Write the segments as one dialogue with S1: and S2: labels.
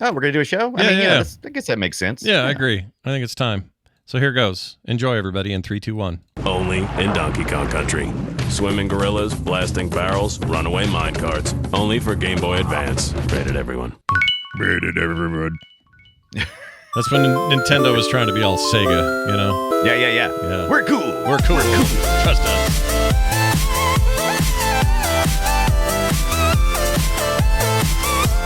S1: Oh, we're going to do a show?
S2: Yeah.
S1: I guess that makes sense.
S2: Yeah, I agree. I think it's time. So here goes. Enjoy, everybody, in 3, 2, 1.
S3: Only in Donkey Kong Country. Swimming gorillas, blasting barrels, runaway minecarts. Only for Game Boy Advance. Rated everyone.
S1: Rated everyone.
S2: That's when Nintendo was trying to be all Sega, you know?
S1: Yeah. We're cool.
S2: We're cool. Trust us.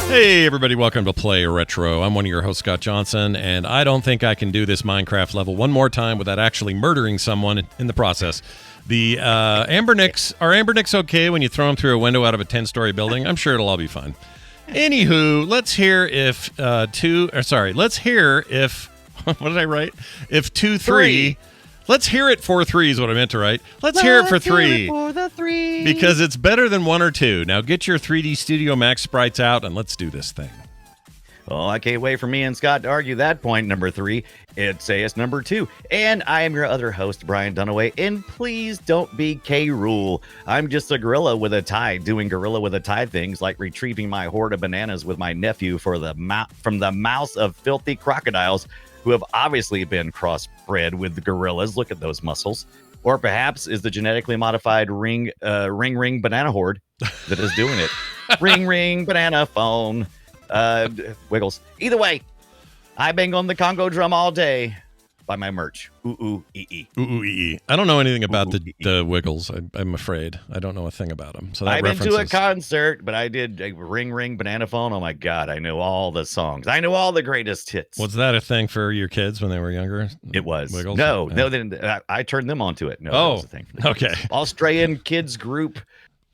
S2: Hey, everybody. Welcome to Play Retro. I'm one of your hosts, Scott Johnson, and I don't think I can do this Minecraft level one more time without actually murdering someone in the process. The Amber Nicks, are Amber Nicks okay when you throw them through a window out of a 10-story building? I'm sure it'll all be fine. Anywho, let's hear if let's hear if, what did I write? If 2, 3. Let's hear it for 3 is what I meant to write. Let's hear it for 3.
S1: Hear it for the 3.
S2: Because it's better than 1 or 2. Now get your 3D Studio Max sprites out and let's do this thing.
S1: Well, I can't wait for me and Scott to argue that point, number 3. It's AS number 2. And I am your other host, Brian Dunaway. And please don't be Rool. I'm just a gorilla with a tie doing gorilla with a tie things like retrieving my hoard of bananas with my nephew from the mouths of filthy crocodiles who have obviously been crossbred with the gorillas. Look at those muscles. Or perhaps is the genetically modified ring banana horde that is doing it. ring banana phone. Wiggles. Either way, I bang on the Congo drum all day by my merch. Ooh, ee.
S2: I don't know anything about the Wiggles. I'm afraid. I don't know a thing about them. So that
S1: I've been to a concert, but I did a ring banana phone. Oh my God, I know all the songs. I know all the greatest hits.
S2: Was that a thing for your kids when they were younger?
S1: It was.
S2: Wiggles?
S1: No, they didn't. I turned them onto it. No, that was a thing for the
S2: okay.
S1: Australian kids group.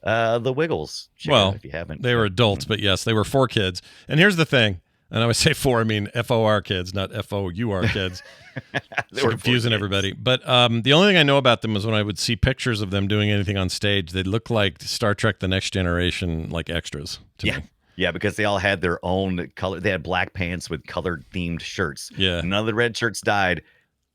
S1: The Wiggles.
S2: Well,
S1: if you haven't,
S2: they were adults, but yes, they were for kids. And here's the thing, and I would say for, I mean FOR kids, not FOUR kids. They were confusing everybody. But the only thing I know about them is when I would see pictures of them doing anything on stage, they looked like Star Trek: The Next Generation, like extras to me.
S1: Yeah, because they all had their own color. They had black pants with colored themed shirts.
S2: Yeah,
S1: none of the red shirts died,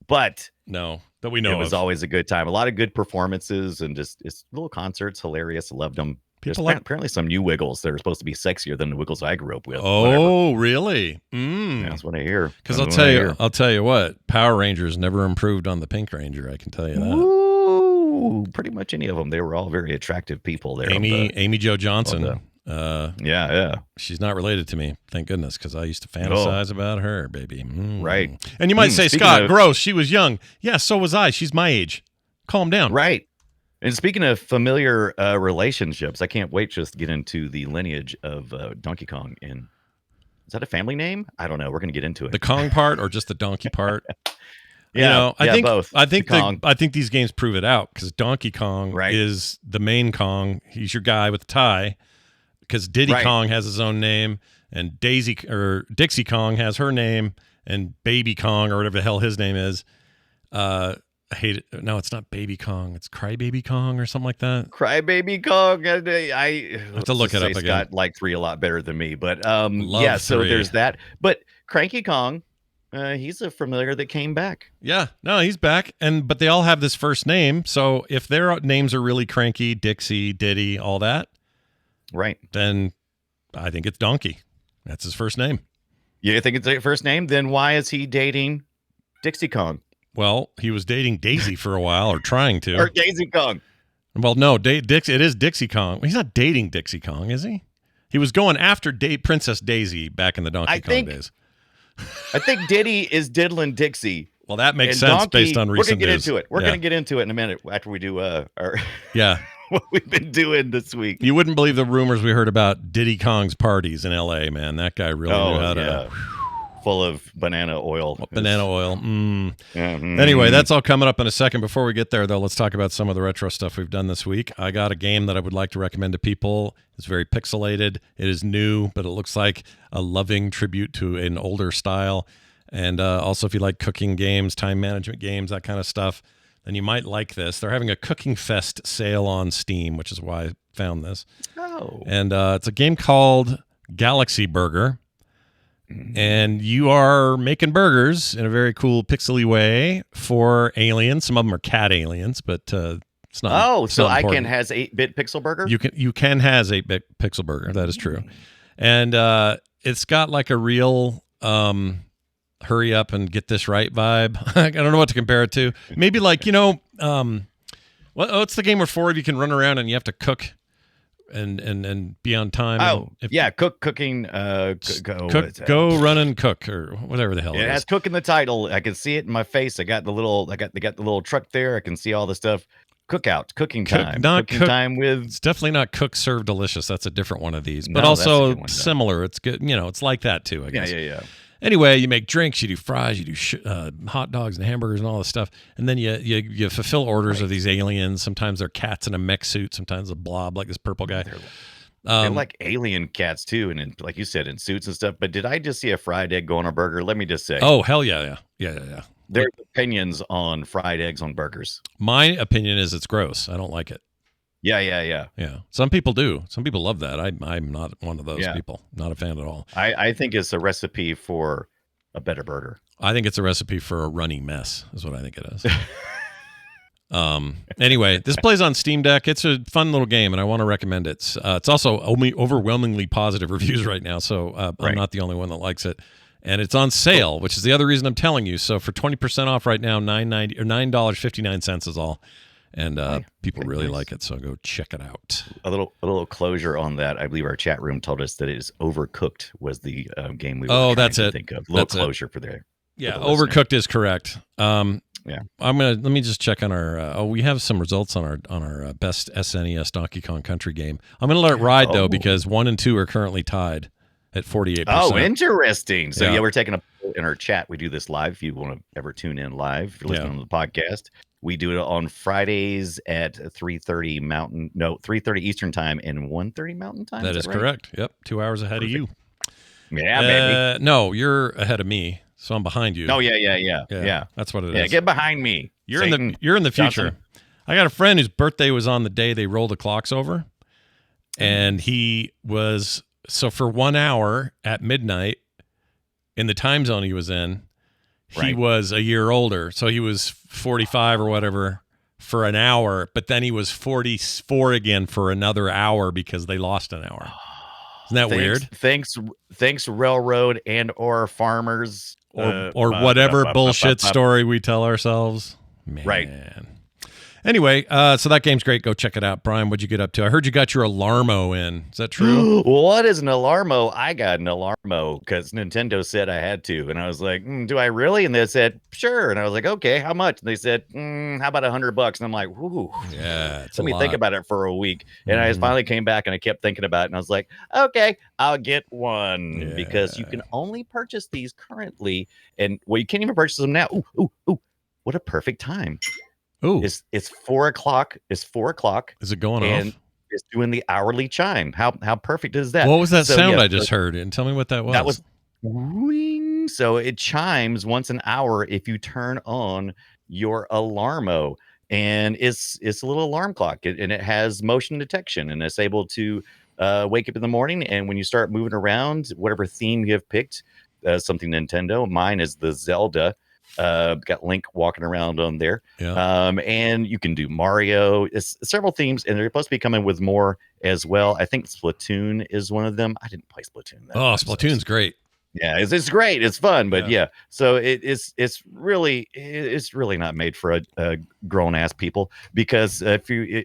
S1: but
S2: no. That we know
S1: it was always a good time. A lot of good performances and just little concerts. Hilarious. Loved them. Apparently some new Wiggles that are supposed to be sexier than the Wiggles I grew up with.
S2: Oh, really?
S1: That's what I hear.
S2: Because I'll tell you what, Power Rangers never improved on the Pink Ranger. I can tell you that.
S1: Ooh, pretty much any of them. They were all very attractive people there.
S2: Amy Jo Johnson.
S1: Yeah.
S2: She's not related to me, thank goodness, because I used to fantasize about her, baby.
S1: Right.
S2: And you might say, Scott, gross. She was young. Yeah, so was I. She's my age. Calm down.
S1: Right. And speaking of familiar relationships, I can't wait just to get into the lineage of Donkey Kong. Is that a family name? I don't know. We're going to get into it.
S2: The Kong part or just the Donkey part?
S1: I think
S2: both. I think these games prove it out because Donkey Kong is the main Kong. He's your guy with the tie. Because Diddy Kong has his own name, and Dixie Kong has her name, and Baby Kong or whatever the hell his name is. I hate it. No, it's not Baby Kong. It's Crybaby Kong or something like that.
S1: Crybaby Kong. I
S2: have to look it up again.
S1: Scott liked 3 a lot better than me, but so
S2: 3.
S1: There's that. But Cranky Kong, he's a familiar that came back.
S2: Yeah, no, he's back, but they all have this first name. So if their names are really Cranky, Dixie, Diddy, all that.
S1: Right.
S2: Then I think it's Donkey. That's his first name.
S1: You think it's his first name? Then why is he dating Dixie Kong?
S2: Well, he was dating Daisy for a while, or trying to.
S1: Or Daisy Kong.
S2: Well, no, it is Dixie Kong. He's not dating Dixie Kong, is he? He was going after Princess Daisy back in the Donkey Kong days.
S1: I think Diddy is diddling Dixie.
S2: Well, that makes sense Donkey, based on recent news.
S1: We're going to get into it in a minute after we do our...
S2: Yeah.
S1: What we've been doing this week.
S2: You wouldn't believe the rumors we heard about Diddy Kong's parties in L.A., man. That guy really knew how to...
S1: Full of banana oil.
S2: Banana oil. Anyway, that's all coming up in a second. Before we get there, though, let's talk about some of the retro stuff we've done this week. I got a game that I would like to recommend to people. It's very pixelated. It is new, but it looks like a loving tribute to an older style. And also, if you like cooking games, time management games, that kind of stuff, then you might like this. They're having a Cooking Fest sale on Steam, which is why I found this.
S1: Oh.
S2: And it's a game called Galaxy Burger. And you are making burgers in a very cool pixely way for aliens. Some of them are cat aliens, but it's not.
S1: Oh, so
S2: not
S1: Icon has 8-bit pixel burger?
S2: You can has 8-bit pixel burger. That is true. And it's got like a real hurry up and get this right vibe. I don't know what to compare it to. Maybe like, what's the game where 4 of you can run around and you have to cook and be on time?
S1: Cooking.
S2: Go run and cook or whatever the hell.
S1: It has cook in the title. I can see it in my face. They got the little truck there. I can see all the stuff. Cooking time. Time with.
S2: It's definitely not cook, serve, delicious. That's a different one of these, but also similar. It's good. It's like that too, I guess.
S1: Yeah.
S2: Anyway, you make drinks, you do fries, you do hot dogs and hamburgers and all this stuff, and then you fulfill orders of these aliens. Sometimes they're cats in a mech suit, sometimes a blob like this purple guy.
S1: They're like alien cats too, and like you said, in suits and stuff. But did I just see a fried egg go on a burger? Let me just say.
S2: Oh hell yeah.
S1: There's opinions on fried eggs on burgers.
S2: My opinion is it's gross. I don't like it.
S1: Yeah.
S2: Some people do. Some people love that. I'm not one of those people. Not a fan at all.
S1: I think it's a recipe for a better burger.
S2: I think it's a recipe for a runny mess, is what I think it is. Anyway, this plays on Steam Deck. It's a fun little game, and I want to recommend it. It's also only overwhelmingly positive reviews right now, so I'm not the only one that likes it. And it's on sale, which is the other reason I'm telling you. So for 20% off right now, $9.90 or $9.59 is all. And people really like it, so go check it out.
S1: A little closure on that. I believe our chat room told us that it is Overcooked was the game we were trying to think of. A little closure for there.
S2: Yeah, Overcooked is correct.
S1: Yeah,
S2: let me just check on our. We have some results on our best SNES Donkey Kong Country game. I'm gonna let it ride though because 1 and 2 are currently tied at 48%.
S1: Oh, interesting. So we're taking a poll in our chat. We do this live. If you want to ever tune in live, if you're listening to the podcast. We do it on Fridays at 3:30 Eastern time and 1:30 Mountain time.
S2: That is
S1: right?
S2: correct. Yep, 2 hours ahead of you.
S1: Yeah, baby.
S2: No, you're ahead of me, so I'm behind you.
S1: Oh yeah.
S2: That's what it is.
S1: Yeah, get behind me.
S2: You're in the future. Johnson. I got a friend whose birthday was on the day they rolled the clocks over, and he was for 1 hour at midnight in the time zone he was in. He was a year older, so he was 45 or whatever for an hour, but then he was 44 again for another hour because they lost an hour. Isn't that weird?
S1: Thanks, railroad and or farmers
S2: or whatever bullshit story we tell ourselves. Man.
S1: Right.
S2: Anyway, so that game's great. Go check it out. Brian, what'd you get up to? I heard you got your Alarmo in. Is that true?
S1: What is an Alarmo? I got an Alarmo because Nintendo said I had to. And I was like, do I really? And they said, sure. And I was like, okay, how much? And they said, how about $100? And I'm like, whoo.
S2: Yeah.
S1: Let me think about it for a week. And I finally came back and I kept thinking about it. And I was like, okay, I'll get one because you can only purchase these currently. And you can't even purchase them now. Ooh. What a perfect time.
S2: Ooh.
S1: It's 4 o'clock. It's 4 o'clock.
S2: Is it going
S1: and
S2: off?
S1: It's doing the hourly chime. How perfect is that?
S2: What was that sound I just heard? And tell me what that was.
S1: That was ring. So it chimes once an hour if you turn on your Alarmo. And it's a little alarm clock. And it has motion detection. And it's able to wake up in the morning. And when you start moving around, whatever theme you have picked, something Nintendo. Mine is the Zelda. Got Link walking around on there. And you can do Mario. It's several themes, and they're supposed to be coming with more as well. I think Splatoon is one of them. I didn't play Splatoon.
S2: Splatoon's great.
S1: Yeah, it's great. It's fun, but so it's really not made for a grown ass people because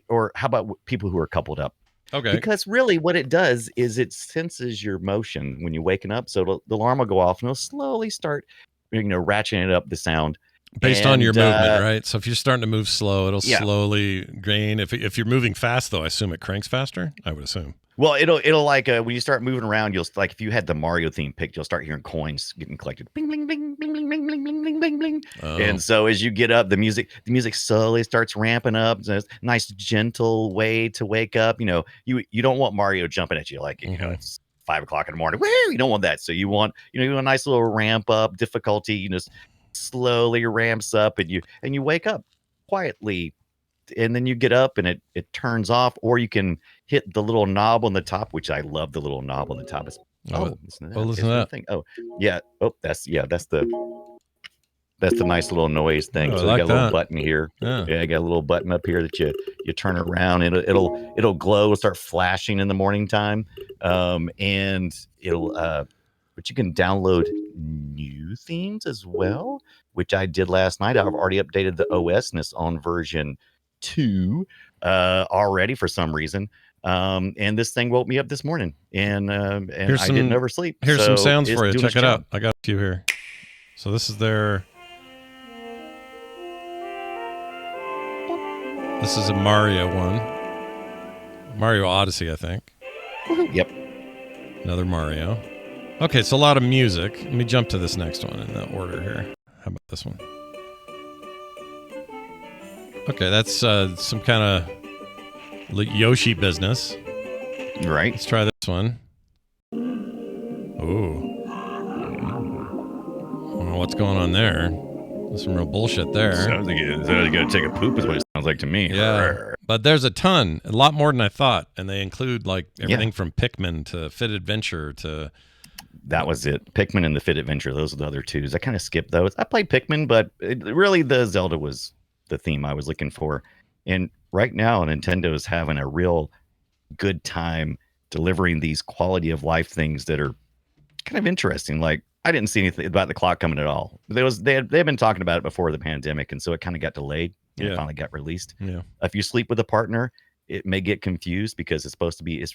S1: or how about people who are coupled up?
S2: Okay.
S1: Because really what it does is it senses your motion when you're waking up. So the alarm will go off and it'll slowly start ratcheting up the sound
S2: based on your movement, right? So if you're starting to move slow, it'll slowly gain. If you're moving fast, though, I assume it cranks faster. I would assume.
S1: Well, it'll like when you start moving around, you'll like if you had the Mario theme picked, you'll start hearing coins getting collected, bling bling bling bling bling bling bling bling bling bling bling. And so as you get up, the music slowly starts ramping up. It's a nice gentle way to wake up. You don't want Mario jumping at you like it's 5 o'clock in the morning. Woo! You don't want that. So you want a nice little ramp up difficulty. Slowly ramps up, and you wake up quietly, and then you get up and it turns off, or you can hit the little knob on the top, which I love. The little knob on the top is
S2: listen to that
S1: thing. That's the nice little noise thing. So
S2: I
S1: you
S2: like
S1: got a little
S2: that.
S1: button here.
S2: Yeah,
S1: I got a little button up here that you turn around and it'll glow, start flashing in the morning time. And it'll but you can download new themes as well, which I did last night. I've already updated the OS and it's on version 2 already for some reason. And this thing woke me up this morning, and I didn't oversleep.
S2: Here's some sounds for you.
S1: doing
S2: Check it
S1: its
S2: out.
S1: job.
S2: I got a few here. So this is their. This is a Mario one. Mario Odyssey, I think.
S1: Yep.
S2: Another Mario. Okay, it's a lot of music. Let me jump to this next one in the order here. How about this one? Okay, that's some kind of Yoshi business.
S1: Right.
S2: Let's try this one. Ooh. I don't know what's going on there. There's some real bullshit there.
S1: Sounds like you got to take a poop is what it sounds like to me.
S2: Yeah. But there's a lot more than I thought. And they include like everything from Pikmin to Fit Adventure to...
S1: That was it. Pikmin and the Fit Adventure. Those are the other twos. I kind of skipped those. I played Pikmin, but really the Zelda was the theme I was looking for. And right now, Nintendo is having a real good time delivering these quality of life things that are kind of interesting. Like, I didn't see anything about the clock coming at all. They had been talking about it before the pandemic, and so it kind of got delayed and it finally got released.
S2: Yeah.
S1: If you sleep with a partner, it may get confused because it's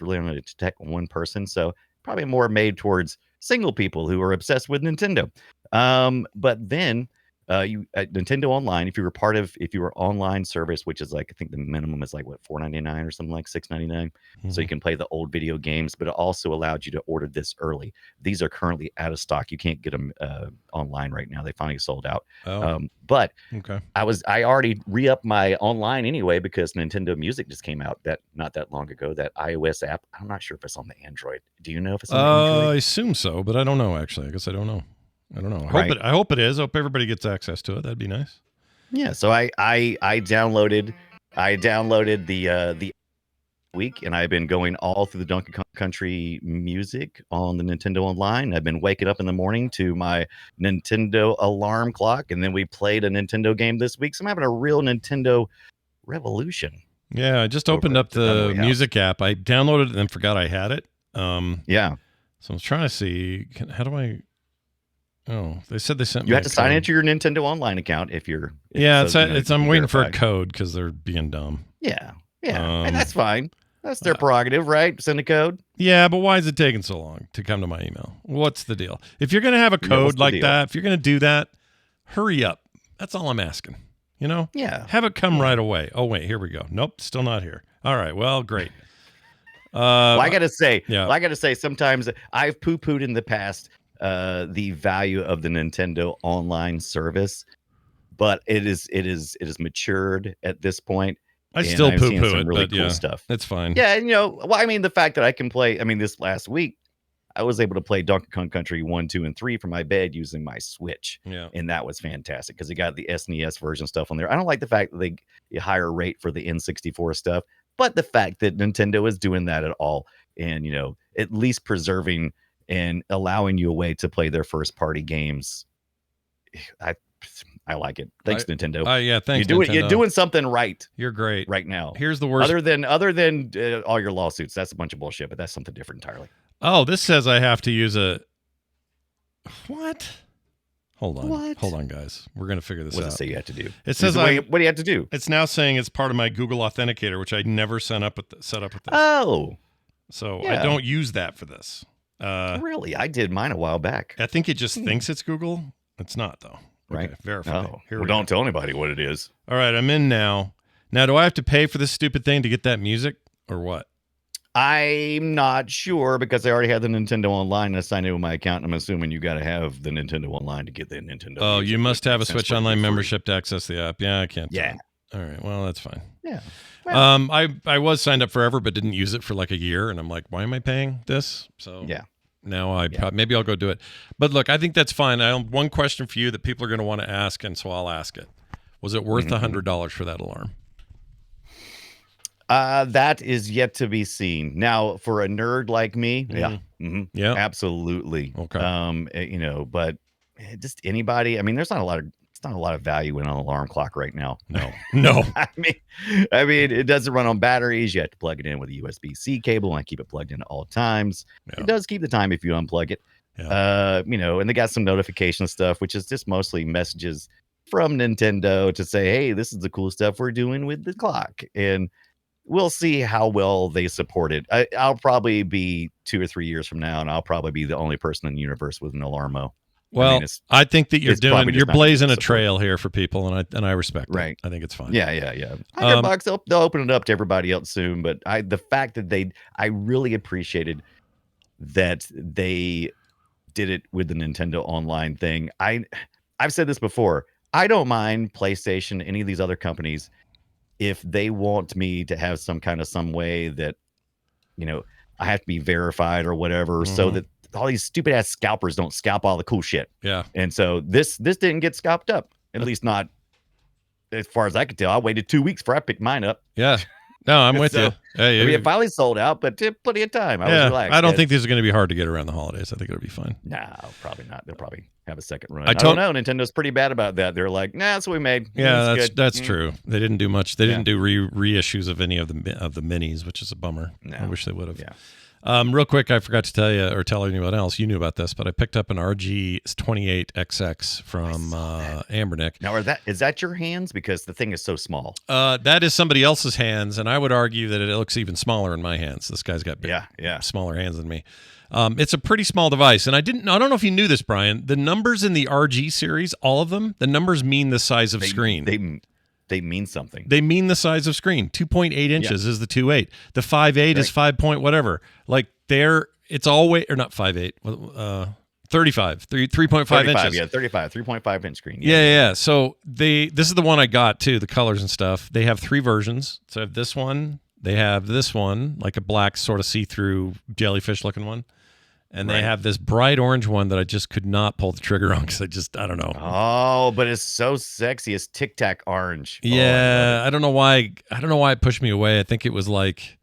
S1: really only to detect one person. So probably more made towards single people who are obsessed with Nintendo. But then you at Nintendo Online, if you were online service, which is like, I think the minimum is like what, $4.99 or something, like $6.99. So you can play the old video games, but it also allowed you to order this early. These are currently out of stock. You can't get them online right now. They finally sold out. But
S2: okay.
S1: I already re-upped my online anyway because Nintendo Music just came out not that long ago, that iOS app. I'm not sure if it's on the Android. Do you know if it's on the Android?
S2: I assume so, but I don't know actually. I guess I don't know. I hope it is. I hope everybody gets access to it. That'd be nice.
S1: Yeah, so I downloaded the week, and I've been going all through the Donkey Kong Country music on the Nintendo Online. I've been waking up in the morning to my Nintendo alarm clock, and then we played a Nintendo game this week. So I'm having a real Nintendo revolution.
S2: Yeah, I just opened up the music app. I downloaded it and then forgot I had it.
S1: Yeah.
S2: So I was trying to see, how do I... Oh, they said they sent me.
S1: You have to sign into your Nintendo Online account if you're.
S2: I'm waiting for a code because they're being dumb.
S1: Yeah, and that's fine. That's their prerogative, right? Send a code.
S2: Yeah, but why is it taking so long to come to my email? What's the deal? If you're gonna have a code like that, if you're gonna do that, hurry up. That's all I'm asking. You know?
S1: Yeah.
S2: Have it come right away. Oh wait, here we go. Nope, still not here. All right. Well, great. Well,
S1: I gotta say, sometimes I've poo-pooed in the past the value of the Nintendo Online service, but it is matured at this point.
S2: I still poo-poo it,
S1: really
S2: but
S1: cool stuff.
S2: It's fine.
S1: Yeah, and the fact that I can play. I mean, this last week I was able to play Donkey Kong Country 1, 2, and 3 from my bed using my Switch.
S2: Yeah,
S1: and that was fantastic because it got the SNES version stuff on there. I don't like the fact that they higher rate for the N64 stuff, but the fact that Nintendo is doing that at all, and at least preserving and allowing you a way to play their first party games. I like it. Thanks, Nintendo.
S2: Yeah, thanks.
S1: You're doing something right.
S2: You're great
S1: right now.
S2: Here's the worst.
S1: Other than all your lawsuits, that's a bunch of bullshit. But that's something different entirely.
S2: Oh, this says I have to use a what? Hold on, guys. We're gonna figure this out.
S1: What does it say you have to do?
S2: It says
S1: what do you have to do?
S2: It's now saying it's part of my Google Authenticator, which I never set up with this.
S1: Oh,
S2: so yeah. I don't use that for this.
S1: Really? I did mine a while back.
S2: I think it just thinks it's Google. It's not, though.
S1: Right.
S2: Okay, verify.
S1: Oh. Well, don't tell anybody what it is.
S2: All right, I'm in now. Now, do I have to pay for this stupid thing to get that music or what?
S1: I'm not sure because I already had the Nintendo Online and I signed in with my account. And I'm assuming you got to have the Nintendo Online to get the Nintendo.
S2: Oh, you must have a Switch Online membership to access the app. Yeah, I can't.
S1: Yeah.
S2: All right. Well, that's fine.
S1: Yeah. Well,
S2: I was signed up forever, but didn't use it for like a year. And I'm like, why am I paying this? So
S1: yeah.
S2: Now maybe I'll go do it. But look, I think that's fine. I have one question for you that people are going to want to ask, and so I'll ask it. Was it worth $100 for that alarm?
S1: That is yet to be seen. Now, for a nerd like me, yeah, absolutely.
S2: Okay.
S1: But just anybody. I mean, there's not a lot of value in an alarm clock right now.
S2: No.
S1: I mean, it doesn't run on batteries. You have to plug it in with a USB-C cable and keep it plugged in at all times. Yeah. It does keep the time if you unplug it. And they got some notification stuff, which is just mostly messages from Nintendo to say, hey, this is the cool stuff we're doing with the clock. And we'll see how well they support it. I'll probably be 2 or 3 years from now, and I'll probably be the only person in the universe with an Alarmo.
S2: Well, I think that you're blazing a trail here for people, and I respect it.
S1: Right.
S2: I think it's fine.
S1: Yeah. $100, they'll open it up to everybody else soon. But the fact that I really appreciated that they did it with the Nintendo Online thing. I've said this before. I don't mind PlayStation, any of these other companies, if they want me to have some way that, I have to be verified or whatever, so that all these stupid ass scalpers don't scalp all the cool shit.
S2: Yeah.
S1: And so this didn't get scalped up, at least not as far as I could tell. I waited 2 weeks before I picked mine up.
S2: Yeah. No, I'm with you. Hey,
S1: it finally sold out, but plenty of time. I was relaxed.
S2: I don't think these are going to be hard to get around the holidays. I think it'll be fine.
S1: No, probably not. They'll probably have a second run. I don't know. Nintendo's pretty bad about that. They're like, nah, that's what we made.
S2: Yeah, that's true. They didn't do much. They didn't do reissues of any of the minis, which is a bummer. No. I wish they would have. Yeah. Real quick, I forgot to tell you or tell anyone else. You knew about this, but I picked up an RG28XX from Ambernick.
S1: Now, is that your hands? Because the thing is so small.
S2: That is somebody else's hands, and I would argue that it looks even smaller in my hands. This guy's got smaller hands than me. It's a pretty small device, and I don't know if you knew this, Brian. The numbers in the RG series, all of them, the numbers mean the size of screen.
S1: They mean something.
S2: They mean the size of screen. 2.8 inches is the 2.8. The 5.8 is 5 point whatever. Like it's always, or not 5.8, 35, 3.5 inches.
S1: Yeah, 35, 3.5 inch screen.
S2: Yeah. So this is the one I got too, the colors and stuff. They have 3 versions. So I have this one. They have this one, like a black sort of see-through jellyfish looking one. And they have this bright orange one that I just could not pull the trigger on because I don't know.
S1: Oh, but it's so sexy. It's Tic Tac orange.
S2: Yeah, I don't know why. I don't know why it pushed me away. I think it was like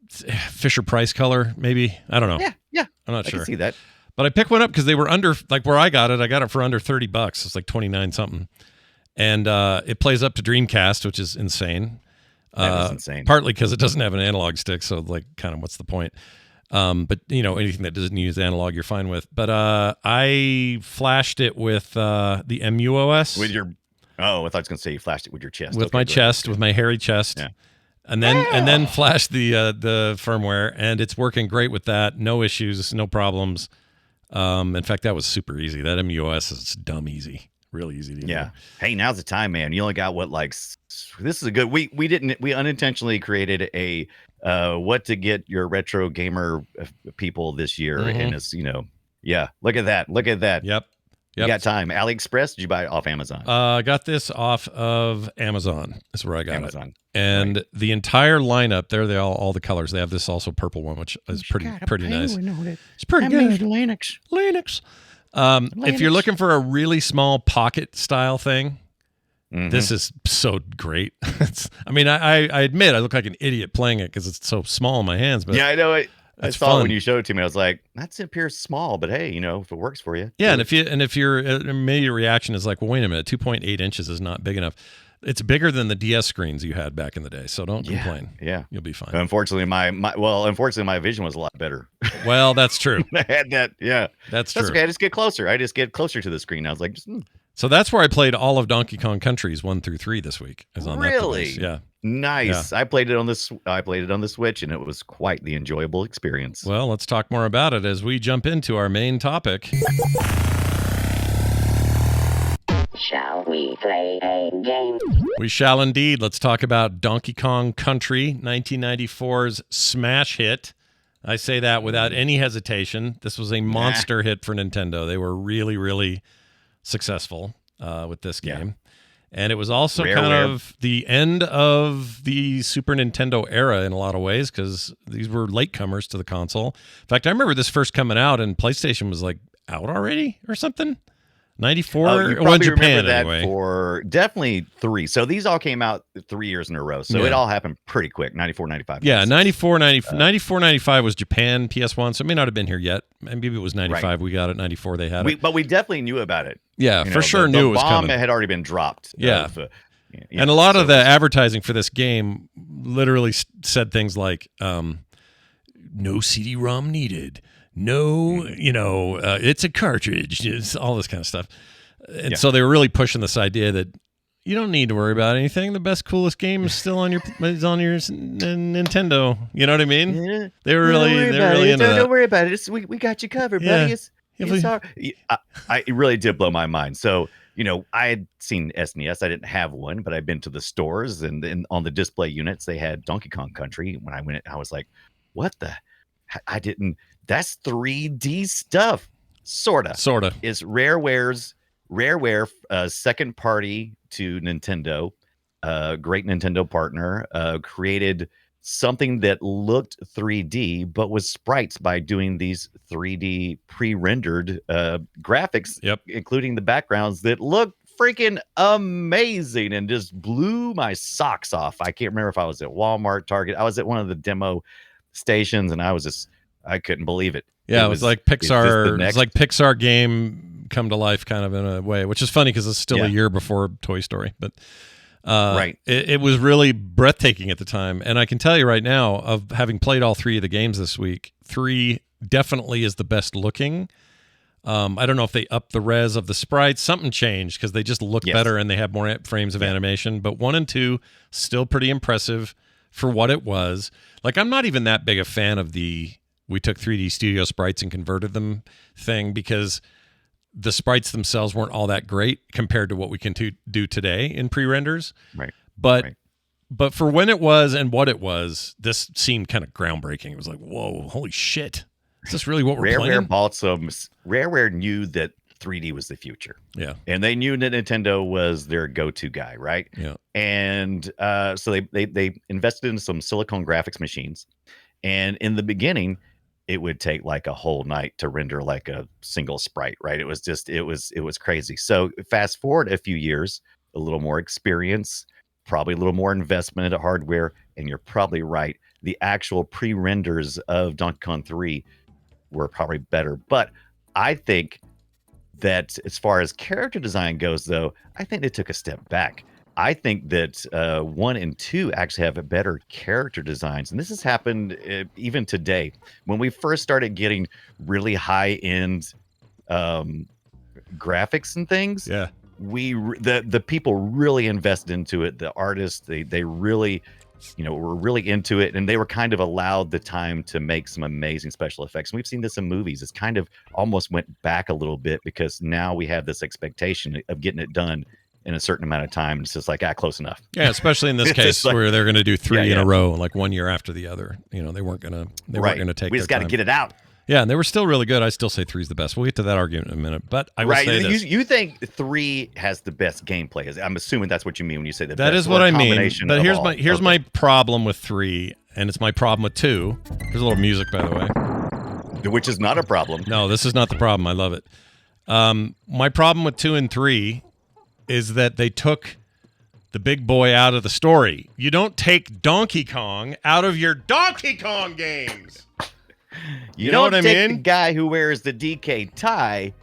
S2: Fisher Price color, maybe. I don't know.
S1: Yeah.
S2: I'm not sure.
S1: I can see that.
S2: But I picked one up because they were under, like where I got it for under $30. It's like 29 something, and it plays up to Dreamcast, which is insane.
S1: That is insane.
S2: Partly because it doesn't have an analog stick, so like, kind of, what's the point? But anything that doesn't use analog, you're fine with. But I flashed it with the MUOS.
S1: With your I thought I was going to say you flashed it with your chest.
S2: With my chest, with my hairy chest.
S1: Yeah.
S2: And then flashed the firmware, and it's working great with that. No issues, no problems. In fact, that was super easy. That MUOS is dumb easy, real easy to use.
S1: Hey, now's the time, man. You only got this is a good. We unintentionally created a what to get your retro gamer people this year, and it's look at that.
S2: Yep.
S1: You got time. AliExpress? Did you buy it off Amazon?
S2: I got this off of Amazon. That's where I got
S1: Amazon.
S2: it. And the entire lineup, they all the colors. They have this also purple one, which is pretty nice. It's pretty good. Linux. If you're looking for a really small pocket style thing, this is so great. I admit I look like an idiot playing it because it's so small in my hands. But
S1: yeah, I know it. I saw
S2: fun.
S1: When you showed it to me, I was like, "That appears small, but hey, if it works for you."
S2: Yeah, and if your immediate reaction is like, "Well, wait a minute, 2.8 inches is not big enough." It's bigger than the DS screens you had back in the day, so don't complain.
S1: Yeah,
S2: you'll be fine.
S1: Unfortunately, my vision was a lot better.
S2: Well, that's true.
S1: I had that. Yeah,
S2: that's true.
S1: Okay. I just get closer. to the screen. I was like,
S2: So that's where I played all of Donkey Kong Countries 1 through 3 this week. Is on
S1: really?
S2: That device. Yeah.
S1: Nice. Yeah. I played it on the Switch, and it was quite the enjoyable experience.
S2: Well, let's talk more about it as we jump into our main topic.
S4: Shall we play a game?
S2: We shall indeed. Let's talk about Donkey Kong Country, 1994's smash hit. I say that without any hesitation. This was a monster hit for Nintendo. They were really, really successful with this game. Yeah. And it was also of the end of the Super Nintendo era in a lot of ways because these were latecomers to the console. In fact, I remember this first coming out and PlayStation was like out already or something. 94
S1: in
S2: Japan
S1: that
S2: anyway.
S1: For definitely 3. So these all came out 3 years in a row. So it all happened pretty quick. 94, 95.
S2: Yeah, 94, 95 was Japan PS1. So it may not have been here yet. Maybe it was 95. Right. We got it. 94 they had it.
S1: But we definitely knew about it.
S2: Yeah, for sure knew it was coming.
S1: The bomb had already been dropped.
S2: Yeah. And a lot of the advertising for this game literally said things like, no CD-ROM needed. no, it's a cartridge. It's all this kind of stuff. And so they were really pushing this idea that you don't need to worry about anything. The best, coolest game is still on your Nintendo. You know what I mean?
S1: Yeah.
S2: They were really into that.
S1: Don't worry about it. We got you covered, buddy. It really did blow my mind. So, I had seen SNES. I didn't have one, but I've been to the stores and on the display units, they had Donkey Kong Country. When I went, I was like, what the? I didn't. That's 3D stuff. Sorta. It's Rareware, second party to Nintendo, great Nintendo partner, created something that looked 3D, but was sprites by doing these 3D pre-rendered graphics, including the backgrounds that look freaking amazing and just blew my socks off. I can't remember if I was at Walmart, Target. I was at one of the demo stations, and I couldn't believe it.
S2: Yeah, it was like Pixar. It's like Pixar game come to life, kind of in a way, which is funny because it's still a year before Toy Story, but. Right. It was really breathtaking at the time. And I can tell you right now, of having played all 3 of the games this week, 3 definitely is the best looking. I don't know if they upped the res of the sprites. Something changed because they just look better and they have more frames of animation. But 1 and 2, still pretty impressive for what it was. Like, I'm not even that big a fan of we took 3D Studio sprites and converted them thing, because the sprites themselves weren't all that great compared to what we can do today in pre-renders.
S1: Right.
S2: But for when it was and what it was, this seemed kind of groundbreaking. It was like, whoa, holy shit. Is this really what we're playing?
S1: Rareware knew that 3D was the future.
S2: Yeah.
S1: And they knew that Nintendo was their go-to guy, right?
S2: Yeah.
S1: And so they invested in some silicone graphics machines. And in the beginning, it would take like a whole night to render like a single sprite, right? It was crazy. So fast forward a few years, a little more experience, probably a little more investment into hardware, and you're probably right. The actual pre-renders of Donkey Kong 3 were probably better. But I think that as far as character design goes, though, I think they took a step back. I think that 1 and 2 actually have a better character designs. And this has happened even today. When we first started getting really high-end graphics and things, the people really invested into it. The artists, they really, were really into it. And they were kind of allowed the time to make some amazing special effects. And we've seen this in movies. It's kind of almost went back a little bit because now we have this expectation of getting it done in a certain amount of time. It's just like, close enough.
S2: Yeah, especially in this case like, where they're going to do 3 in a row, like 1 year after the other. They weren't going to take.
S1: We just got to get it out.
S2: Yeah, and they were still really good. I still say 3's the best. We'll get to that argument in a minute. But I will say this.
S1: You think 3 has the best gameplay? I'm assuming that's what you mean when you say the best.
S2: That is what I mean. But here's my problem with 3, and it's my problem with 2. There's a little music, by the way.
S1: Which is not a problem.
S2: No, this is not the problem. I love it. My problem with 2 and 3 is that they took the big boy out of the story. You don't take Donkey Kong out of your Donkey Kong games.
S1: You know what I mean? The guy who wears the DK tie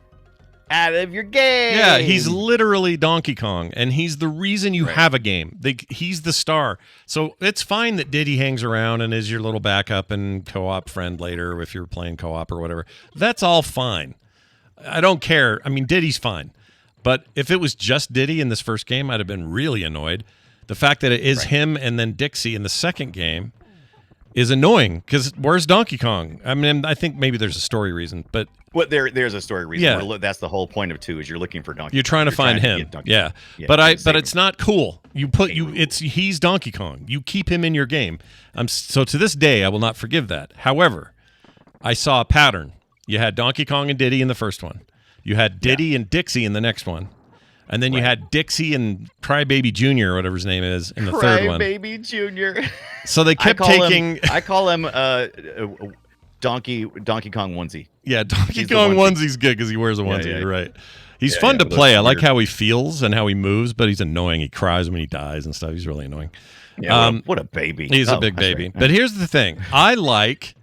S1: out of your game.
S2: Yeah, he's literally Donkey Kong, and he's the reason you have a game. He's the star. So it's fine that Diddy hangs around and is your little backup and co-op friend later if you're playing co-op or whatever. That's all fine. I don't care. I mean, Diddy's fine. But if it was just Diddy in this first game, I'd have been really annoyed. The fact that it is him and then Dixie in the second game is annoying, because where's Donkey Kong? I mean, I think maybe there's a story reason, but
S1: there's a story reason. Yeah. That's the whole point of 2 is you're looking for Donkey Kong.
S2: You're trying to find him. Yeah. But it's not cool. He's Donkey Kong. You keep him in your game. So to this day, I will not forgive that. However, I saw a pattern. You had Donkey Kong and Diddy in the first one. You had Diddy and Dixie in the next one. And then you had Dixie and Crybaby Jr., or whatever his name is, in the third one.
S1: Crybaby Jr.
S2: So they kept taking...
S1: I call him Donkey Kong onesie.
S2: Yeah, Donkey Kong onesie's good because he wears a onesie. You're right. He's fun to play. I like how he feels and how he moves, but he's annoying. He cries when he dies and stuff. He's really annoying.
S1: Yeah, what a baby.
S2: He's a big baby. Right. But here's the thing. I like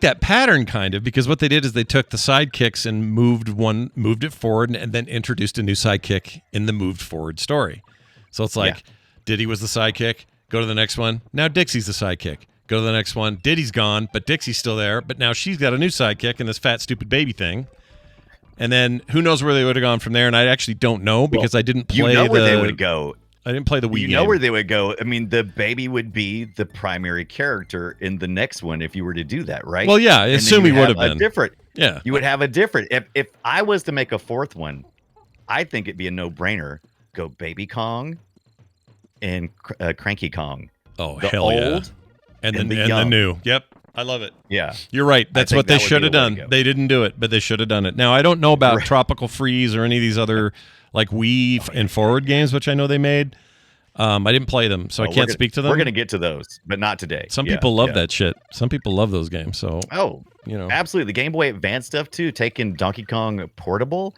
S2: that pattern kind of, because what they did is they took the sidekicks and moved it forward and then introduced a new sidekick in the moved forward story. So it's like Diddy was the sidekick, go to the next one. Now Dixie's the sidekick. Go to the next one. Diddy's gone, but Dixie's still there. But now she's got a new sidekick and this fat, stupid baby thing. And then who knows where they would have gone from there? And I actually don't know because I didn't play
S1: where they would go.
S2: I didn't play the Wii game.
S1: You know where they would go. I mean, the baby would be the primary character in the next one if you were to do that, right?
S2: Well, yeah, I assume he would have been.
S1: Yeah. You would have a different. If I was to make a fourth one, I think it'd be a no-brainer. Go Baby Kong and Cranky Kong.
S2: Oh,
S1: the
S2: hell
S1: old
S2: yeah. And the new. Yep. I love it.
S1: Yeah.
S2: You're right. That's what they should have done. They didn't do it, but they should have done it. Now, I don't know about Tropical Freeze or any of these other like Wii and Forward games, which I know they made. I didn't play them, so I can't speak to them.
S1: We're going to get to those, but not today.
S2: Some people love that shit. Some people love those games. So,
S1: absolutely. The Game Boy Advance stuff, too, taking Donkey Kong Portable.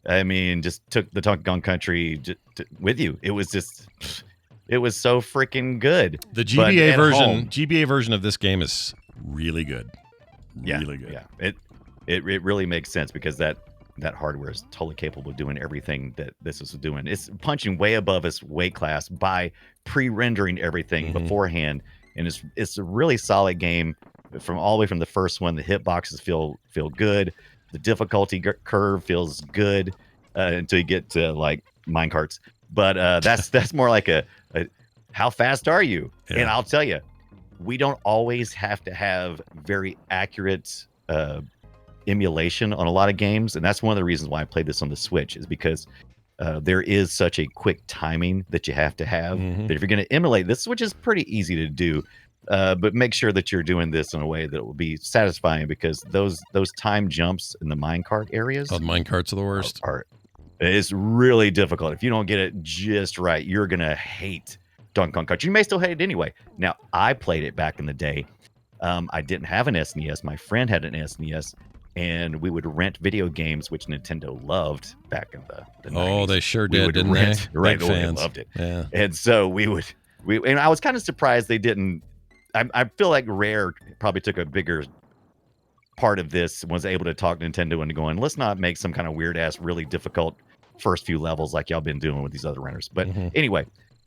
S1: I mean, just took the Donkey Kong Country with you. It was just... It was so freaking good.
S2: The GBA version of this game is really good. Really good.
S1: Yeah. It really makes sense because that hardware is totally capable of doing everything that this is doing. It's punching way above its weight class by pre-rendering everything beforehand, and it's a really solid game from all the way from the first one. The hitboxes feel good. The difficulty curve feels good until you get to like minecarts. But that's more like a how fast are you? Yeah. And I'll tell you, we don't always have to have very accurate emulation on a lot of games, and that's one of the reasons why I played this on the Switch is because there is such a quick timing that you have to have that if you're going to emulate this, which is pretty easy to do, but make sure that you're doing this in a way that will be satisfying because those time jumps in the minecart areas.
S2: Oh, minecarts are the worst.
S1: It's really difficult. If you don't get it just right, you're going to hate Donkey Kong Country. You may still hate it anyway. Now, I played it back in the day. I didn't have an SNES. My friend had an SNES, and we would rent video games, which Nintendo loved back in the 90s.
S2: Oh, they sure did, didn't they?
S1: Right,
S2: Big fans.
S1: They loved it.
S2: Yeah.
S1: And so and I was kind of surprised they didn't. I feel like Rare probably took a bigger part of this, was able to talk Nintendo into going, let's not make some kind of weird ass, really difficult first few levels like y'all been doing with these other renters. But anyway,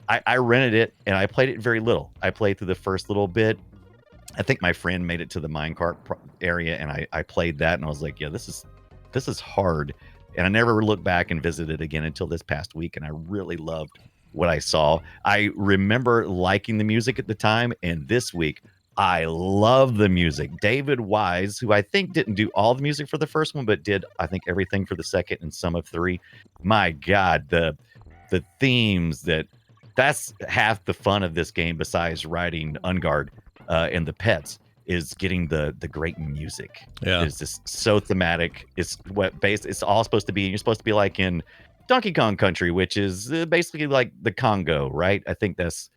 S1: I rented it and I played it very little. I played through the first little bit. I think my friend made it to the minecart area and I played that and I was like, yeah, this is hard. And I never looked back and visited it again until this past week. And I really loved what I saw. I remember liking the music at the time. And this week, I love the music. David Wise, who I think didn't do all the music for the first one, but did, I think, everything for the second and some of three. My God, the themes that's half the fun of this game besides riding Ungard and the pets is getting the great music.
S2: Yeah.
S1: It's just so thematic. It's it's all supposed to be. You're supposed to be like in Donkey Kong Country, which is basically like the Congo, right? I think that's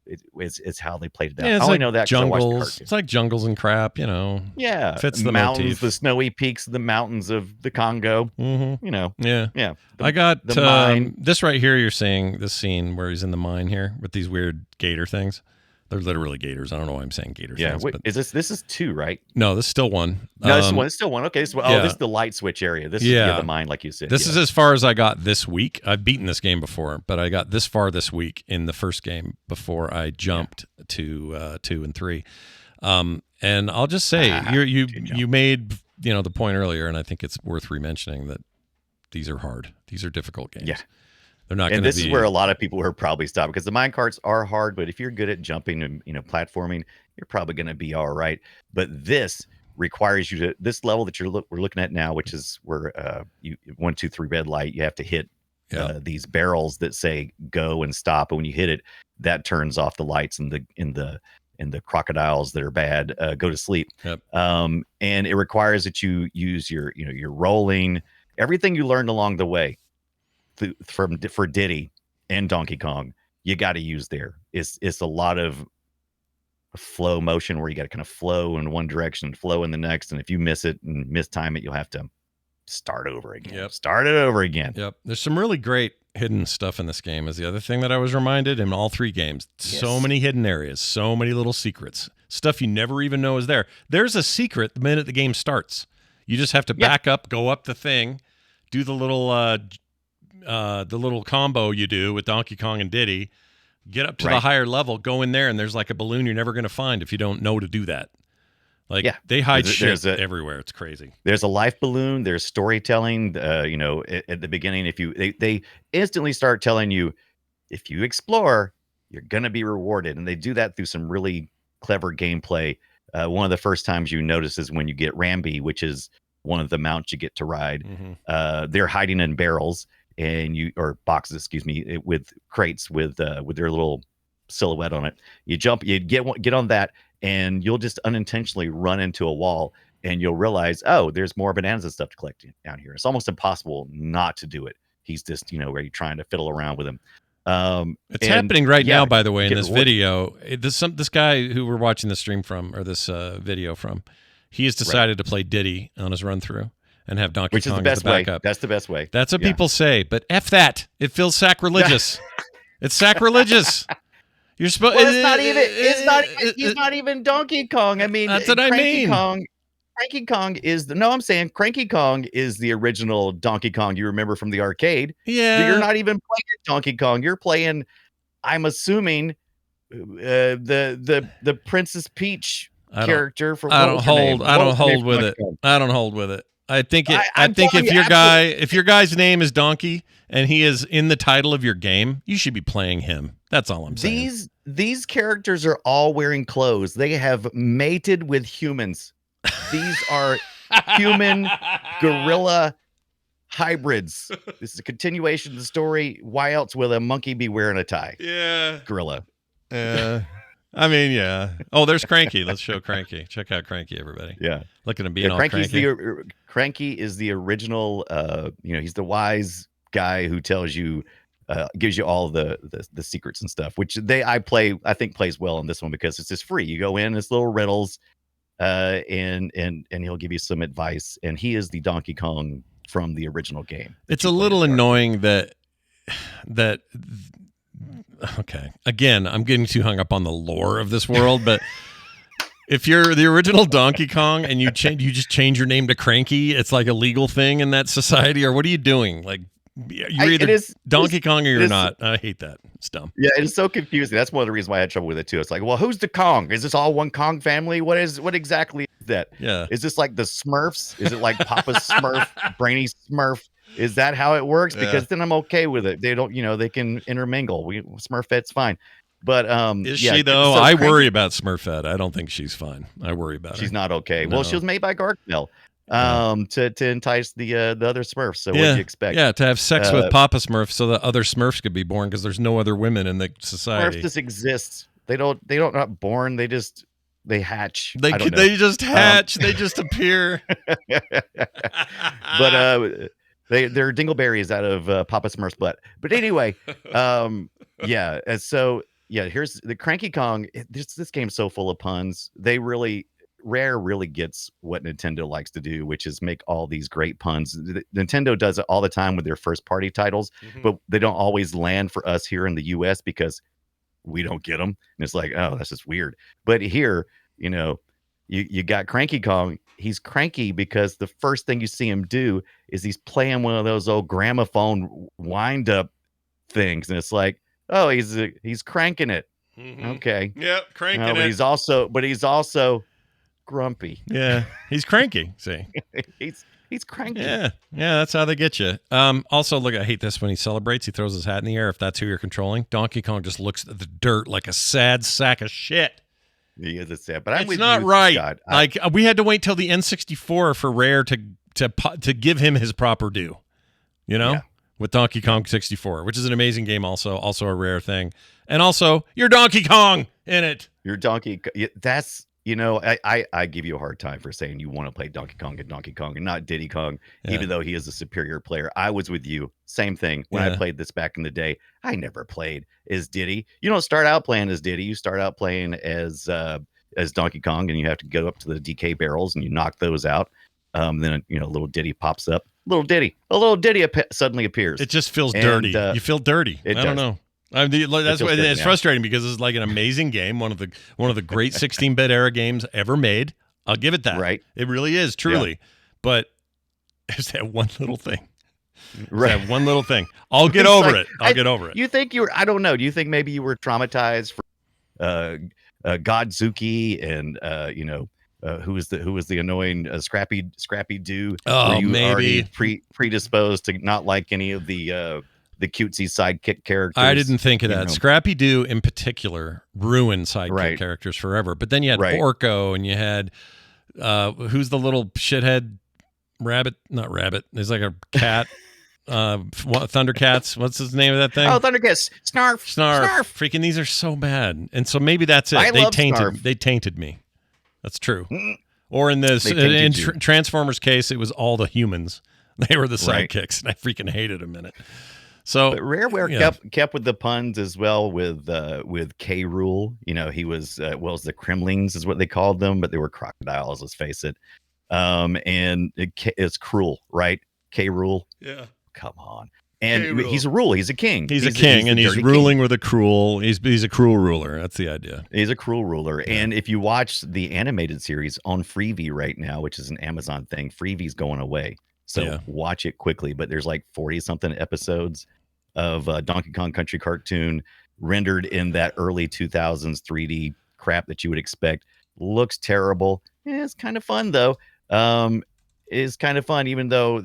S1: it's how they played it out.
S2: Yeah,
S1: I only know that
S2: jungles. It's like jungles and crap,
S1: Yeah,
S2: fits the
S1: mountains,
S2: motif.
S1: the snowy peaks, the mountains of the Congo.
S2: Yeah.
S1: The,
S2: I got
S1: the mine.
S2: this right here. You're seeing this scene where he's in the mine here with these weird gator things. They're literally gators. I don't know why I'm saying gator things.
S1: Wait,
S2: but
S1: is this is two, right?
S2: No, this is still one.
S1: No, this is one. It's still one. Okay, this is the light switch area. This is the mine, like you said.
S2: This is as far as I got this week. I've beaten this game before, but I got this far this week in the first game before I jumped to 2 and 3. And I'll just say, you made the point earlier, and I think it's worth re-mentioning that these are hard. These are difficult games.
S1: Yeah.
S2: They're not going to be.
S1: And this is where a lot of people are probably stopped because the minecarts are hard, but if you're good at jumping and platforming, you're probably going to be all right. But this requires you to this level that we're looking at now, which is where you 1, 2, 3 red light. You have to hit these barrels that say go and stop, and when you hit it, that turns off the lights and the crocodiles that are bad go to sleep.
S2: Yep.
S1: And it requires that you use your rolling, everything you learned along the way. For Diddy and Donkey Kong, you got to use there. It's a lot of flow motion where you got to kind of flow in one direction, flow in the next, and if you miss it and mistime it, you'll have to start over again.
S2: Yep.
S1: Start it over again.
S2: Yep. There's some really great hidden stuff in this game. Is the other thing that I was reminded in all 3 games.
S1: Yes.
S2: So many hidden areas, so many little secrets, stuff you never even know is there. There's a secret the minute the game starts. You just have to back up, go up the thing, do the little combo you do with Donkey Kong and Diddy, Get up to the
S1: Right.
S2: higher level, go in there, and there's like a balloon you're never going to find if you don't know to do that. Like,
S1: Yeah.
S2: they hide
S1: There's
S2: shit everywhere. It's crazy.
S1: There's a life balloon. There's storytelling. At the beginning, they instantly start telling you, if you explore, you're gonna be rewarded, and they do that through some really clever gameplay. One of the first times you notice is when you get Ramby, which is one of the mounts you get to ride. They're hiding in barrels or boxes, excuse me, with crates with their little silhouette on it. You get on that, and you'll just unintentionally run into a wall, and you'll realize, oh, there's more bananas and stuff to collect down here. It's almost impossible not to do it. He's just, where you're trying to fiddle around with him.
S2: It's happening right now, by the way, in this
S1: rewarded.
S2: video. This guy who we're watching the stream from, or this video from, he has decided to play Diddy on his run through and have Donkey
S1: Which is
S2: Kong
S1: the
S2: as
S1: best
S2: the
S1: way.
S2: backup.
S1: That's the best way.
S2: That's what people say, but F that. It feels sacrilegious. It's sacrilegious. You're supposed.
S1: Well, he's not even Donkey Kong. I mean,
S2: that's what I mean.
S1: Cranky Kong is I'm saying Cranky Kong is the original Donkey Kong you remember from the arcade.
S2: Yeah.
S1: You're not even playing Donkey Kong. You're playing, I'm assuming, the Princess Peach character from
S2: I don't hold with it. I don't hold with it. I think if your guy's name is Donkey and he is in the title of your game, you should be playing him. That's all I'm saying.
S1: These characters are all wearing clothes. They have mated with humans. These are human gorilla hybrids. This is a continuation of the story. Why else will a monkey be wearing a tie?
S2: Yeah.
S1: Gorilla.
S2: I mean, yeah. Oh, there's Cranky. Let's show Cranky. Check out Cranky, everybody.
S1: Yeah.
S2: Look at him being all
S1: Cranky's
S2: cranky.
S1: Cranky is the original, he's the wise guy who tells you, gives you all the secrets and stuff, which I think plays well in this one because it's just free. You go in, it's little riddles, and he'll give you some advice, and he is the Donkey Kong from the original game.
S2: It's a little annoying that okay, again, I'm getting too hung up on the lore of this world, but if you're the original Donkey Kong and you just change your name to Cranky, it's like a legal thing in that society, or what are you doing? Like, you're either Donkey Kong or you're not. I hate that. It's dumb.
S1: Yeah, it's so confusing. That's one of the reasons why I had trouble with it too. It's like, well, who's the Kong? Is this all one Kong family? What exactly is that?
S2: Yeah.
S1: Is this like the Smurfs? Is it like Papa's Smurf, Brainy Smurf? Is that how it works? Because then I'm okay with it. They don't, they can intermingle. Smurfette's fine. But
S2: is she though? So I worry about Smurfette. I don't think she's fine. I worry about her.
S1: She's not okay.
S2: No.
S1: Well, she was made by Gargamel. To entice the other Smurfs. So what do you expect?
S2: Yeah, to have sex with Papa Smurf so that other Smurfs could be born because there's no other women in the society.
S1: Smurfs just exist. They don't not born. They hatch.
S2: They just hatch. They just appear.
S1: But they're dingleberries out of Papa Smurf's butt. But anyway, yeah. And so here's the Cranky Kong. This game's so full of puns. Rare really gets what Nintendo likes to do, which is make all these great puns. Nintendo does it all the time with their first party titles, but they don't always land for us here in the US because we don't get them. And it's like, oh, that's just weird. But here, you got Cranky Kong. He's cranky because the first thing you see him do is he's playing one of those old gramophone wind up things. And it's like, oh, he's cranking it. Okay.
S2: Yep. Cranking it.
S1: But he's also grumpy.
S2: Yeah, he's cranky. See,
S1: he's cranky.
S2: Yeah, that's how they get you. Also, look, I hate this when he celebrates. He throws his hat in the air. If that's who you're controlling, Donkey Kong just looks at the dirt like a sad sack of shit.
S1: He is a sad, but
S2: it's not right. Like we had to wait till the N64 for Rare to give him his proper due. With Donkey Kong 64, which is an amazing game, also a Rare thing, and also you're Donkey Kong in it.
S1: You're Donkey. That's. I give you a hard time for saying you want to play Donkey Kong and not Diddy Kong, even though he is a superior player. I was with you. Same thing. When I played this back in the day, I never played as Diddy. You don't start out playing as Diddy. You start out playing as Donkey Kong, and you have to go up to the DK barrels and you knock those out. Then a little Diddy pops up. A little Diddy suddenly appears.
S2: It just feels dirty. You feel dirty. I don't know. That's why it's frustrating because it's like an amazing game, one of the great 16-bit era games ever made. I'll give it that.
S1: Right.
S2: It really is, truly. Yeah. But there's that one little thing. That one little thing. I'll get
S1: It's
S2: over
S1: like,
S2: it. I'll get over it.
S1: You think you were? I don't know. Do you think maybe you were traumatized for Godzuki and who was the annoying Scrappy Doo?
S2: Oh,
S1: were you
S2: maybe.
S1: already predisposed to not like any of the cutesy sidekick characters?
S2: I didn't think of
S1: You
S2: that.
S1: know?
S2: Scrappy Doo in particular ruined sidekick
S1: Right.
S2: characters forever. But then you had
S1: Right.
S2: Orko, and you had who's the little shithead rabbit? Not rabbit. There's like a cat. Thundercats. What's his name of that thing?
S1: Oh, Thundercats. Snarf.
S2: Freaking, these are so bad. And so maybe that's it.
S1: I love Snarf.
S2: They tainted me. That's true.
S1: Mm.
S2: Or in this,
S1: They tainted you.
S2: Transformers case, it was all the humans. They were the
S1: Right.
S2: sidekicks, and I freaking hated them in it. So
S1: But Rareware kept with the puns as well with K. Rool. You know, he was the Kremlings is what they called them, but they were crocodiles. Let's face it. And it's cruel, right? K. Rool.
S2: yeah.
S1: Come on. And
S2: K-Rool.
S1: he's a rule. He's a king.
S2: He's a king, and
S1: the
S2: he's
S1: dirty
S2: ruling
S1: king.
S2: with a cruel. He's a cruel ruler. That's the idea.
S1: He's a cruel ruler. And if you watch the animated series on Freevee right now, which is an Amazon thing, Freevee's going away. So watch it quickly. But there's like 40 something episodes of Donkey Kong Country cartoon rendered in that early 2000s 3D crap that you would expect. Looks terrible. It's kind of fun though. Is kind of fun, even though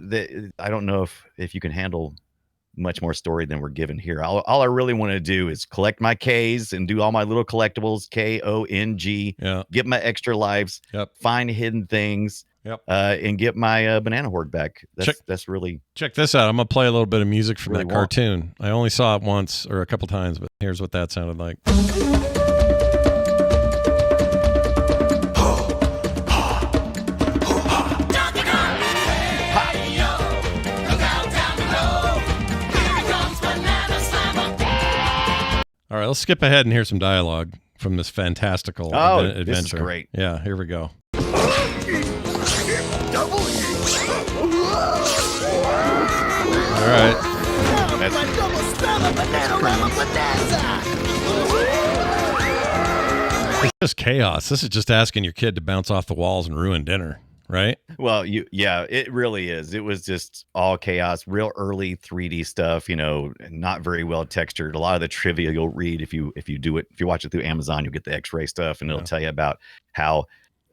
S1: I don't know if you can handle much more story than we're given here. All I really want to do is collect my Ks and do all my little collectibles, KONG, get my extra lives, find hidden things, and get my banana hoard back. That's really...
S2: Check this out. I'm going to play a little bit of music from
S1: really
S2: that cartoon. I only saw it once or a couple times, but here's what that sounded like. All right, let's skip ahead and hear some dialogue from this fantastical adventure.
S1: This is great.
S2: Yeah, here we go. All right. It's just chaos. This is just asking your kid to bounce off the walls and ruin dinner, right?
S1: Well, it really is. It was just all chaos, real early 3D stuff, not very well textured. A lot of the trivia you'll read if you watch it through Amazon, you'll get the X-ray stuff and it'll tell you about how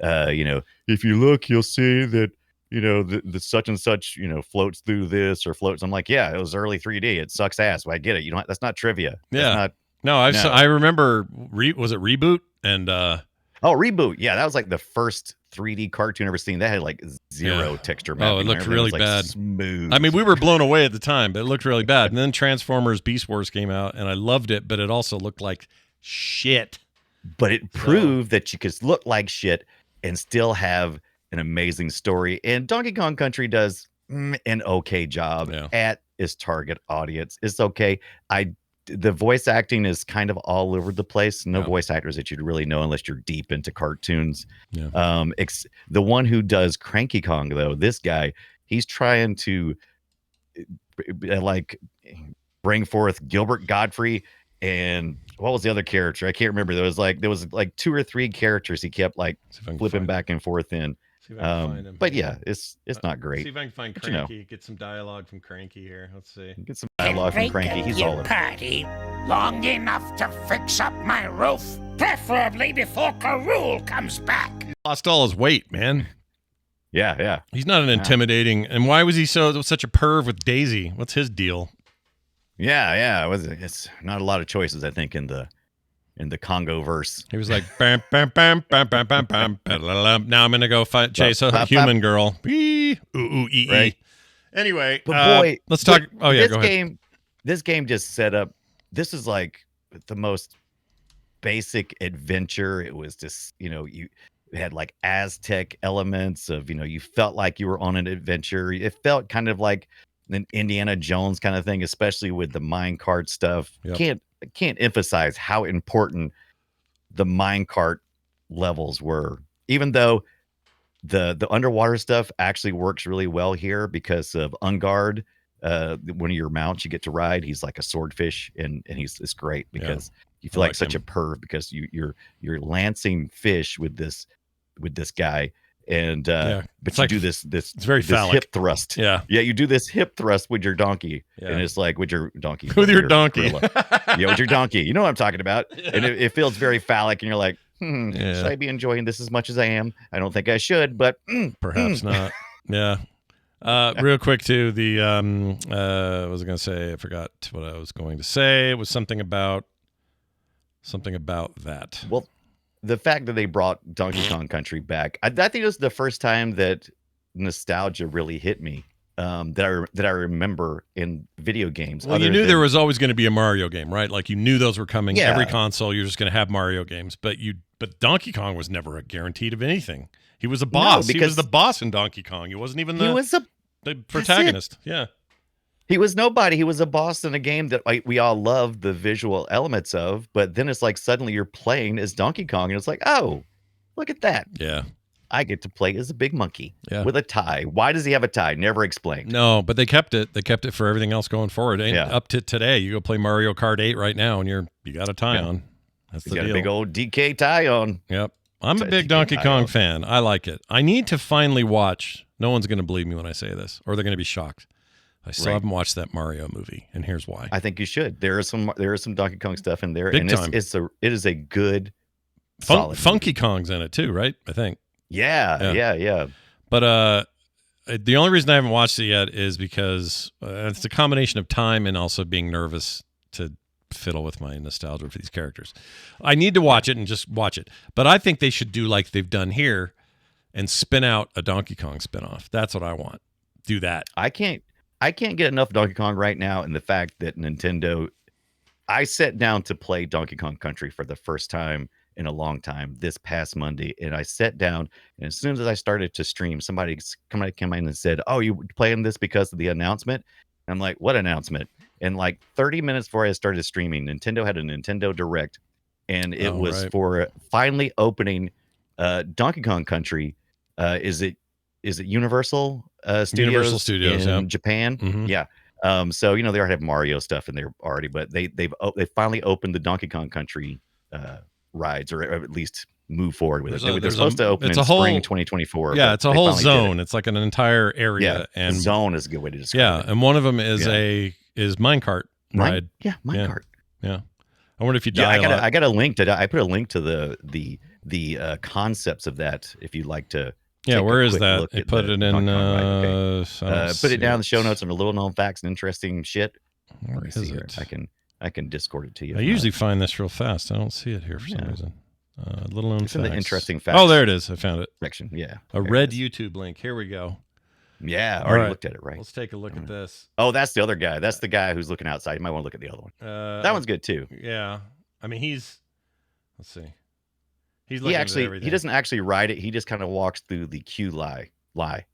S1: if you look, you'll see that the such and such, floats through this or floats. I'm like, yeah, it was early 3D. It sucks ass. Well, I get it. That's not trivia.
S2: Yeah. I remember was it Reboot and
S1: Reboot. Yeah, that was like the first 3D cartoon I've ever seen. That had like zero texture mapping.
S2: Oh, it looked really bad.
S1: Smooth.
S2: I mean, we were blown away at the time, but it looked really bad. And then Transformers Beast Wars came out, and I loved it, but it also looked like shit.
S1: But it proved that you could look like shit and still have an amazing story. And Donkey Kong Country does an okay job at its target audience. It's okay. The voice acting is kind of all over the place. No voice actors that you'd really know unless you're deep into cartoons. Yeah. The one who does Cranky Kong, though, this guy, he's trying to like bring forth Gilbert Godfrey and what was the other character? I can't remember. There was like 2 or 3 characters he kept like flipping back and forth in. But yeah, it's not great.
S2: See if I can find Cranky. Get some dialogue from Cranky here. Let's see.
S1: Get some dialogue from Cranky. He's all
S5: party long enough to fix up my roof, preferably before Rool comes back.
S2: Lost all his weight, man.
S1: Yeah.
S2: He's not an intimidating. And why was he such a perv with Daisy? What's his deal?
S1: Yeah. It's not a lot of choices, I think, in the Congo verse.
S2: He was like, bam, bam, bam, bam, bam, bam, bam, now I'm gonna go chase a human girl. Right. Anyway,
S1: but boy,
S2: let's talk. Oh yeah, go ahead.
S1: This game just set up. This is like the most basic adventure. It was just you had like Aztec elements of you felt like you were on an adventure. It felt kind of like an Indiana Jones kind of thing, especially with the minecart stuff.
S2: Yep.
S1: I can't emphasize how important the minecart levels were, even though the underwater stuff actually works really well here because of Ungard. One of your mounts you get to ride, he's like a swordfish, and it's great because you feel like such a perv because you're lancing fish with this guy, and
S2: Yeah.
S1: but
S2: It's
S1: you
S2: like-
S1: do this
S2: it's very
S1: this
S2: phallic.
S1: hip thrust.
S2: Yeah.
S1: Yeah, you do this hip thrust with your donkey,
S2: Yeah.
S1: and it's like with your donkey,
S2: With your donkey.
S1: gorilla. Yeah, with your donkey. You know what I'm talking about. And it feels very phallic, and you're like,
S2: Yeah.
S1: should I be enjoying this as much as I am? I don't think I should, but
S2: Perhaps not. Yeah. Real quick too, the what was I going to say? I forgot what I was going to say. It was something about that.
S1: well, the fact that they brought Donkey Kong Country back, I think it was the first time that nostalgia really hit me. That I remember in video games.
S2: Well, you knew there was always going to be a Mario game, right? Like you knew those were coming.
S1: Yeah.
S2: Every console, you're just going to have Mario games. But Donkey Kong was never guaranteed of anything. He was a boss. He was
S1: because
S2: the boss in Donkey Kong. He wasn't even
S1: he was
S2: the protagonist. Yeah.
S1: He was nobody. He was a boss in a game that we all loved the visual elements of, but then it's like suddenly you're playing as Donkey Kong, and it's like, oh, look at that.
S2: Yeah.
S1: I get to play as a big monkey
S2: Yeah.
S1: with a tie. Why does he have a tie? Never explained.
S2: No, but they kept it. They kept it for everything else going forward. And
S1: Yeah.
S2: up to today, you go play Mario Kart 8 right now, and you got a tie
S1: Yeah.
S2: on. That's
S1: He's
S2: the
S1: got
S2: deal.
S1: a big old DK tie on.
S2: Yep. I'm a
S1: It's a
S2: big
S1: DK
S2: Donkey
S1: tie
S2: Kong
S1: on.
S2: fan. I like it. I need to finally watch. No one's going to believe me when I say this, or they're going to be shocked. I still
S1: Right.
S2: haven't watched that Mario movie, and here's why.
S1: I think you should. There is some Donkey Kong stuff in there,
S2: Big
S1: and
S2: time.
S1: it is a good, solid
S2: Funky
S1: movie.
S2: Kong's in it too, right? I think.
S1: Yeah.
S2: But the only reason I haven't watched it yet is because it's a combination of time and also being nervous to fiddle with my nostalgia for these characters. I need to watch it and just watch it. But I think they should do like they've done here and spin out a Donkey Kong spinoff. That's what I want. Do that.
S1: I can't get enough Donkey Kong right now, and the fact that Nintendo. I sat down to play Donkey Kong Country for the first time in a long time this past Monday, and I sat down, and as soon as I started to stream, somebody came in and said, "Oh, you playing this because of the announcement?" And I'm like, "What announcement?" And like 30 minutes before I started streaming, Nintendo had a Nintendo Direct, and it was
S2: right.
S1: for finally opening Donkey Kong Country. Is it Universal Studios?
S2: Universal Studios,
S1: in
S2: yeah.
S1: Japan.
S2: Mhm.
S1: Yeah. So they already have Mario stuff in there already, but they finally opened the Donkey Kong Country rides, or at least move forward with it. They're supposed to open in spring 2024.
S2: Yeah,
S1: but
S2: it's a
S1: they
S2: whole
S1: finally did it.
S2: zone. It's like an entire area.
S1: Yeah,
S2: and
S1: zone is a good way to describe
S2: yeah,
S1: it.
S2: and one of them is
S1: Yeah.
S2: is minecart ride.
S1: Minecart.
S2: Yeah. I wonder if you
S1: Yeah,
S2: die a lot.
S1: I got a link to. I put a link to the concepts of that if you'd like to.
S2: Yeah,
S1: take a
S2: where is
S1: quick
S2: that?
S1: look
S2: They
S1: at
S2: put
S1: the
S2: it in.
S1: Donkey Kong ride, okay?
S2: I don't
S1: Put
S2: see
S1: it down in the show notes and little known facts and interesting shit.
S2: Where
S1: Let me
S2: is
S1: see here.
S2: it?
S1: I can Discord it to you.
S2: I usually find this real fast. I don't see it here for some
S1: Yeah.
S2: reason. Little known
S1: It's in the
S2: facts.
S1: interesting facts.
S2: Oh, there it is. I found it.
S1: section. Yeah,
S2: A
S1: there it
S2: red
S1: is.
S2: YouTube link. Here we go.
S1: Yeah,
S2: All
S1: already
S2: right.
S1: looked at it. Right.
S2: Let's take a look at this.
S1: Oh, that's the other guy. That's the guy who's looking outside. You might want to look at the other one. That one's good too.
S2: Yeah. I mean, let's see. He's looking at
S1: He
S2: everything.
S1: doesn't actually ride it. He just kind of walks through the queue line, where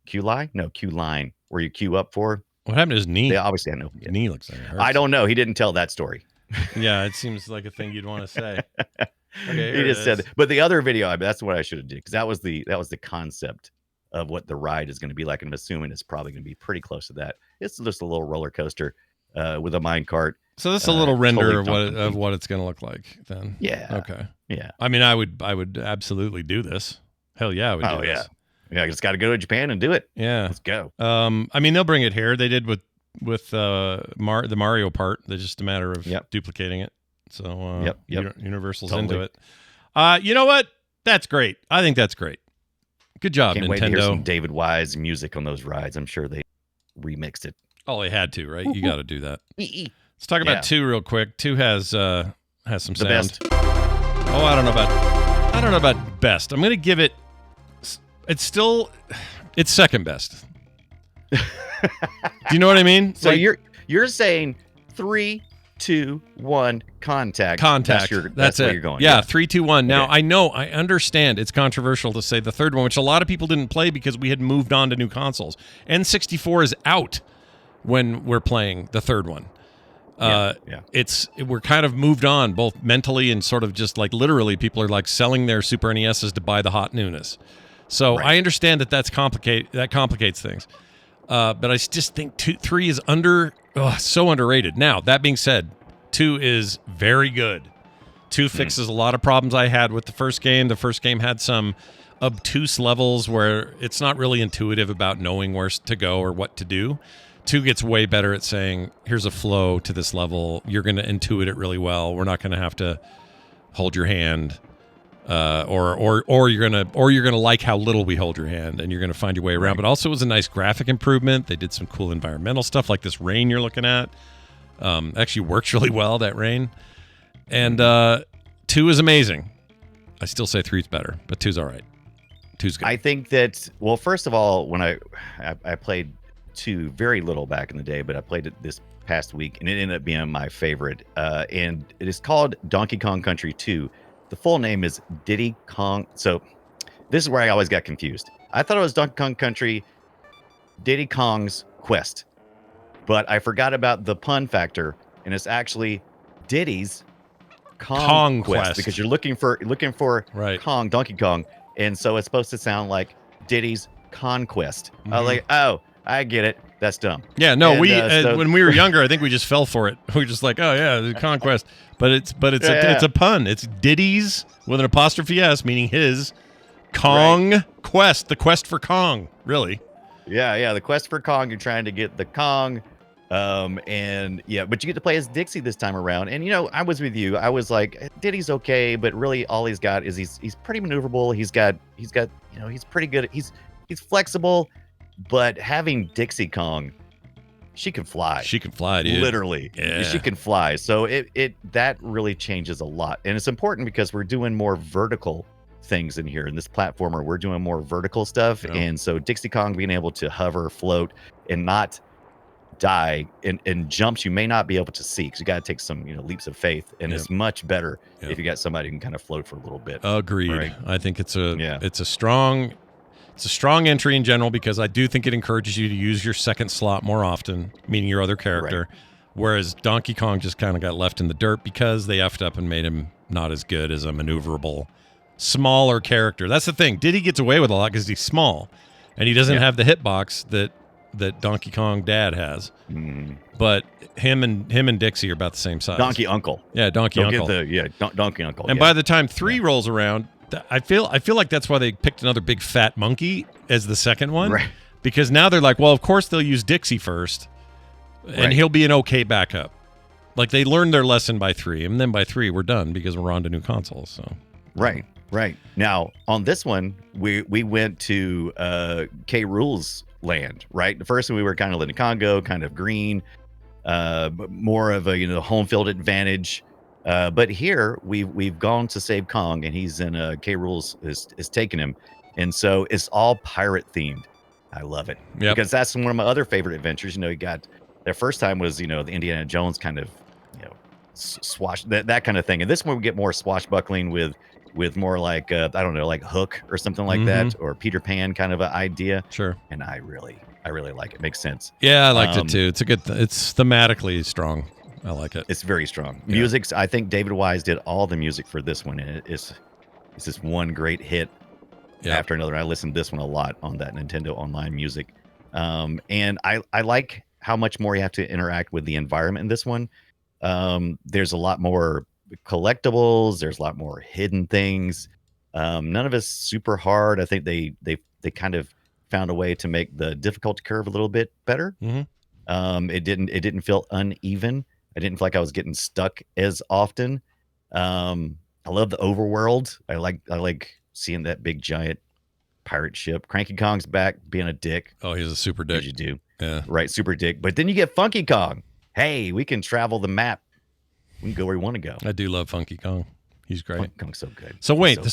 S1: you queue up for.
S2: What happened to his knee?
S1: They obviously had no.
S2: His knee looks like it hurts.
S1: I don't know. He didn't tell that story.
S2: Yeah, it seems like a thing you'd want to say. Okay,
S1: He
S2: here it
S1: just said,
S2: is.
S1: but the other video, that's what I should have did, because that was the concept of what the ride is going to be like, and I'm assuming it's probably going to be pretty close to that. It's just a little roller coaster with a mine cart.
S2: So this is a little render
S1: totally
S2: of
S1: dumped
S2: of
S1: him.
S2: what it's going to look like then.
S1: Yeah.
S2: Okay.
S1: Yeah.
S2: I mean, I would absolutely do this. Hell yeah, I would do
S1: Oh
S2: this.
S1: yeah. Yeah. I just got to go to Japan and do it.
S2: Yeah.
S1: Let's go.
S2: I mean, they'll bring it here. They did with the Mario part. It's just a matter of
S1: Yep.
S2: duplicating it. So
S1: Yep.
S2: Universal's
S1: Totally.
S2: into it. You know what? That's great. I think that's great. Good job,
S1: Can't wait to hear
S2: Nintendo.
S1: some David Wise music on those rides. I'm sure they remixed it.
S2: Oh, they had to, right? You got to do that. Let's talk about
S1: Yeah.
S2: 2 real quick. 2 has some
S1: The
S2: sound.
S1: best.
S2: Oh, I don't know about best. I'm going to give it. It's second best. Do you know what I mean?
S1: So
S2: Like,
S1: you're saying 3, 2, 1, contact.
S2: contact.
S1: That's
S2: it.
S1: where you're going.
S2: Yeah, 3, 2, 1. Now
S1: Okay.
S2: I understand it's controversial to say the third one, which a lot of people didn't play because we had moved on to new consoles. N64 is out when we're playing the third one.
S1: Yeah.
S2: We're kind of moved on both mentally and sort of just like literally people are like selling their Super NESs to buy the hot newness. So
S1: Right.
S2: I understand that complicates things. But I just think 3 is so underrated. Now, that being said, 2 is very good. 2 fixes a lot of problems I had with the first game. The first game had some obtuse levels where it's not really intuitive about knowing where to go or what to do. 2 gets way better at saying, here's a flow to this level. You're going to intuit it really well. We're not going to have to hold your hand, or you're gonna like how little we hold your hand, and you're gonna find your way around. Right. But also, it was a nice graphic improvement. They did some cool environmental stuff, like this rain you're looking at. Actually works really well, that rain. And 2 is amazing. I still say 3's better, but 2's all right. 2's good.
S1: I think that, well, first of all, when I played 2 very little back in the day, but I played it this past week, and it ended up being my favorite. And it is called Donkey Kong Country 2. The full name is Diddy Kong. So this is where I always got confused. I thought it was Donkey Kong Country Diddy Kong's Quest, but I forgot about the pun factor, and it's actually Diddy's Kong Quest, because you're looking for
S2: right.
S1: Kong, Donkey Kong, and so it's supposed to sound like Diddy's Conquest. I was like, oh, I get it. That's dumb.
S2: Yeah, no, when we were younger, I think we just fell for it. We were just like, oh yeah, the Conquest, but it's a pun. It's Diddy's with an apostrophe S, meaning his Kong Quest, the quest for Kong, really.
S1: Yeah, the quest for Kong. You're trying to get the Kong, and yeah, but you get to play as Dixie this time around. And I was with you. I was like, Diddy's okay, but really all he's got is he's pretty maneuverable. He's got he's pretty good. He's flexible. But having Dixie Kong, she can fly.
S2: She can fly, dude.
S1: Literally.
S2: Yeah.
S1: She can fly. So that really changes a lot. And it's important because we're doing more vertical things in here. In this platformer, we're doing more vertical stuff. Yeah. And so Dixie Kong being able to hover, float, and not die in jumps you may not be able to see, because you got to take some leaps of faith. And it's much better if you got somebody who can kind of float for a little bit.
S2: Agreed. Right? I think it's a strong entry in general, because I do think it encourages you to use your second slot more often, meaning your other character. Right. Whereas Donkey Kong just kind of got left in the dirt because they effed up and made him not as good as a maneuverable, smaller character. That's the thing. Diddy gets away with a lot because he's small, and he doesn't have the hitbox that Donkey Kong Dad has. But him and Dixie are about the same size.
S1: Donkey Uncle.
S2: Yeah, Donkey Uncle.
S1: Donkey Uncle.
S2: And by the time 3 rolls around, I feel like that's why they picked another big fat monkey as the second one,
S1: right?
S2: Because now they're like, well, of course they'll use Dixie first, and he'll be an okay backup. Like, they learned their lesson by 3, and then by 3 we're done because we're on to new consoles. So
S1: right. Now on this one, we went to K. Rool's land. Right, the first one we were kind of in Congo, kind of green, but more of a home field advantage. But here we've gone to save Kong, and he's in K. Rool's is taking him, and so it's all pirate themed. I love it because that's one of my other favorite adventures. You got their first time was the Indiana Jones kind of swash that kind of thing, and this one we get more swashbuckling with more like I don't know, like Hook or something like that, or Peter Pan kind of an idea. Sure, and I really like it. Makes sense.
S2: Yeah, I liked it too. It's a good. It's thematically strong. I like it.
S1: It's very strong. Music's, I think David Wise did all the music for this one, and it's just one great hit after another. I listened to this one a lot on that Nintendo Online Music. And I like how much more you have to interact with the environment in this one. There's a lot more collectibles. There's a lot more hidden things. None of it's super hard. I think they kind of found a way to make the difficulty curve a little bit better. It didn't feel uneven. I didn't feel like I was getting stuck as often. I love the overworld. I like seeing that big giant pirate ship. Cranky Kong's back being a dick.
S2: Oh, he's a super dick.
S1: You do.
S2: Yeah.
S1: Right, super dick. But then you get Funky Kong. Hey, we can travel the map. We can go where we want to go.
S2: I do love Funky Kong. He's great.
S1: Funky Kong's so good.
S2: So wait, in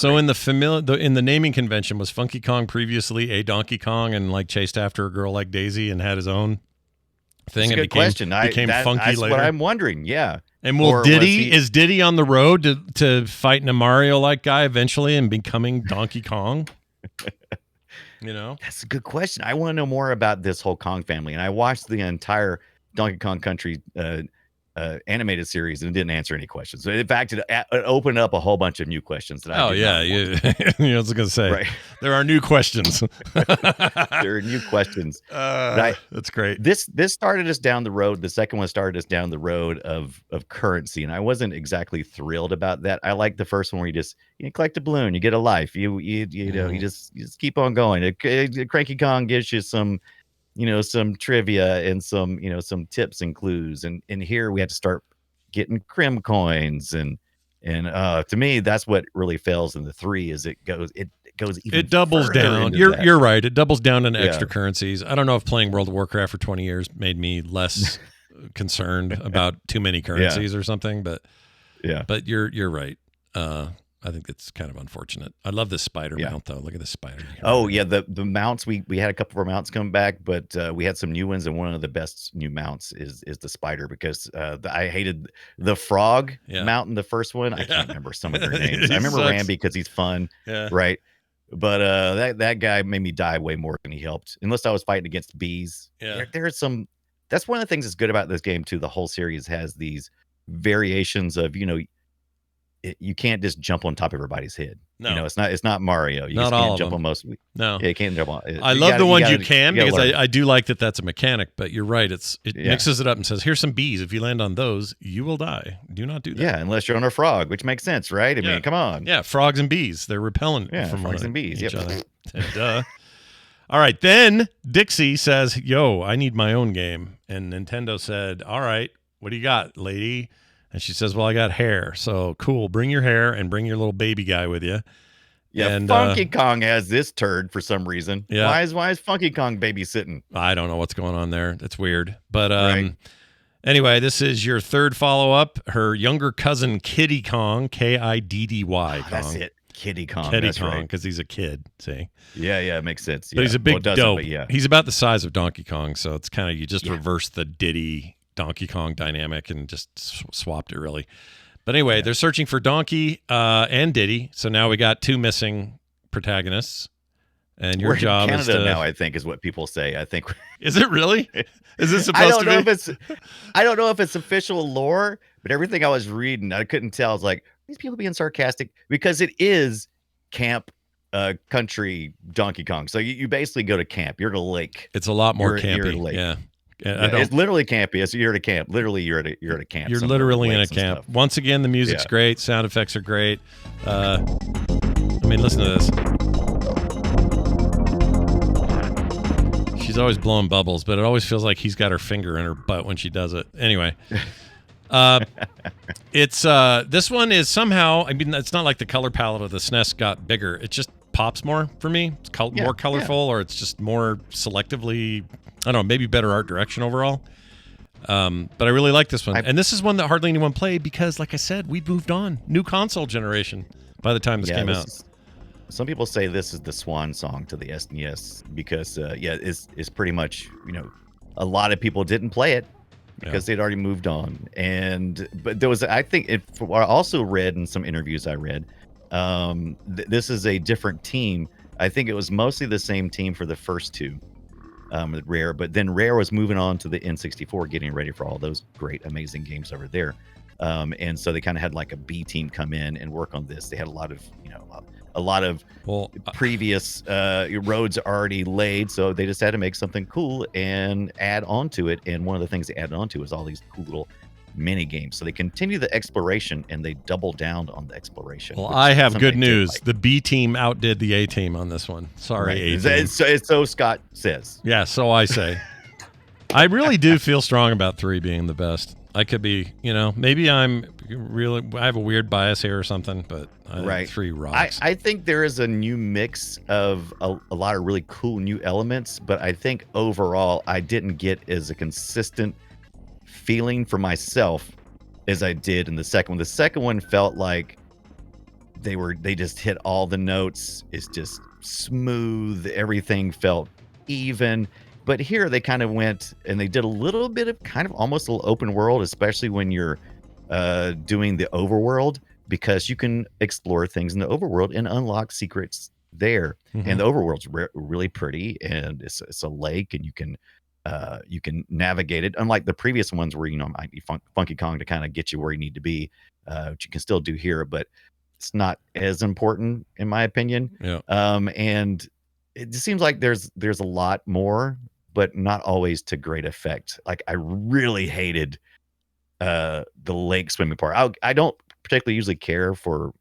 S2: the naming convention, was Funky Kong previously a Donkey Kong and like chased after a girl like Daisy and had his own thing?
S1: That's a good question.
S2: Became funky
S1: that's
S2: later.
S1: What I'm wondering. Yeah.
S2: And is Diddy on the road to fighting a Mario-like guy eventually and becoming Donkey Kong?
S1: That's a good question. I want to know more about this whole Kong family. And I watched the entire Donkey Kong Country animated series and didn't answer any questions. So in fact, it opened up a whole bunch of new questions. That I
S2: I was going to say,
S1: right.
S2: There are new questions.
S1: There are new questions.
S2: That's great.
S1: This started us down the road. The second one started us down the road of currency, and I wasn't exactly thrilled about that. I like the first one where you collect a balloon, you get a life, you just keep on going. Cranky Kong gives you some trivia and some tips and clues, and here we had to start getting crim coins, and to me that's what really fails in the 3 is it goes even
S2: it doubles
S1: further
S2: down.
S1: into
S2: You're
S1: that.
S2: you're right. It doubles down into extra currencies. I don't know if playing World of Warcraft for 20 years made me less concerned about too many currencies or something, but you're right. I think it's kind of unfortunate. I love this spider mount though. Look at this spider.
S1: Oh yeah, the mounts, we had a couple of our mounts come back, but we had some new ones, and one of the best new mounts is the spider, because I hated the frog mount in the first one. I can't remember some of their names. I remember Rambi because he's fun, right? But that guy made me die way more than he helped, unless I was fighting against bees. There's some. That's one of the things that's good about this game too. The whole series has these variations of you can't just jump on top of everybody's head.
S2: No,
S1: it's not Mario. You
S2: not
S1: just
S2: all
S1: can't
S2: of
S1: jump
S2: them.
S1: on most.
S2: No,
S1: you can't jump on.
S2: I love the ones you can, because I do like that that's a mechanic. But you're right. It mixes it up and says, "Here's some bees. If you land on those, you will die. Do not do that."
S1: Yeah, unless you're on a frog, which makes sense, right? I mean, come on.
S2: Yeah, frogs and bees. They're repellent from
S1: frogs and bees.
S2: each other. Duh. All right, then Dixie says, "Yo, I need my own game," and Nintendo said, "All right, what do you got, lady?" And she says, "Well, I got hair. So cool. Bring your hair and bring your little baby guy with you."
S1: Yeah, and Funky Kong has this turd for some reason.
S2: Yeah.
S1: Why is Funky Kong babysitting?
S2: I don't know what's going on there. That's weird. But anyway, this is your third follow-up. Her younger cousin, Kiddy Kong, Kiddy Kong.
S1: That's it. Kiddy Kong.
S2: Kiddy Kong, because he's a kid, see?
S1: Yeah, it makes sense.
S2: But he's a big dope.
S1: But
S2: he's about the size of Donkey Kong, so it's kind of, you just reverse the Diddy Donkey Kong dynamic and just swapped it, really. But anyway, they're searching for Donkey and Diddy, so now we got 2 missing protagonists, and your job
S1: is Canada
S2: to...
S1: now, I think, is what people say. I think.
S2: Is it really? Is it supposed to be?
S1: I don't know if it's official lore, but everything I was reading, I couldn't tell. I was like, these people being sarcastic, because it is camp country Donkey Kong. So you basically go to camp. You're at a lake.
S2: It's a lot more campy.
S1: You're at a lake.
S2: Yeah.
S1: It's literally campy. So you're at a camp. Literally, you're at a camp.
S2: You're literally in a camp. Once again, the music's great. Sound effects are great. I mean, listen to this. She's always blowing bubbles, but it always feels like he's got her finger in her butt when she does it. Anyway, it's this one is somehow. I mean, it's not like the color palette of the SNES got bigger. It just pops more for me. It's more colorful, or it's just more selectively. I don't know, maybe better art direction overall. But I really like this one. And this is one that hardly anyone played because, like I said, we'd moved on. New console generation by the time this came out.
S1: Some people say this is the swan song to the SNES because, it's pretty much, a lot of people didn't play it because they'd already moved on. But there was, I think, I also read in some interviews I read, this is a different team. I think it was mostly the same team for the first 2. Rare, but then Rare was moving on to the N64, getting ready for all those great, amazing games over there. And so they kind of had like a B team come in and work on this. They had a lot of previous roads already laid, so they just had to make something cool and add on to it. And one of the things they added on to was all these cool little mini games. So they continue the exploration and they double down on the exploration.
S2: Well, I have good news. The B team outdid the A team on this one. Sorry, A team.
S1: So Scott says.
S2: Yeah, so I say. I really do feel strong about 3 being the best. I could be, maybe I have a weird bias here or something, but I think 3 rocks.
S1: I think there is a new mix of a lot of really cool new elements, but I think overall I didn't get as a consistent feeling for myself as I did in the second one. The second one felt like they just hit all the notes. It's just smooth. Everything felt even. But here they kind of went and they did a little bit of kind of almost a little open world, especially when you're doing the overworld, because you can explore things in the overworld and unlock secrets there. Mm-hmm. And the overworld's really pretty, and it's a lake, and you can You can navigate it, unlike the previous ones where, it might be Funky Kong to kind of get you where you need to be, which you can still do here, but it's not as important in my opinion.
S2: Yeah.
S1: And it just seems like there's a lot more, but not always to great effect. Like I really hated the lake swimming part. I don't particularly usually care for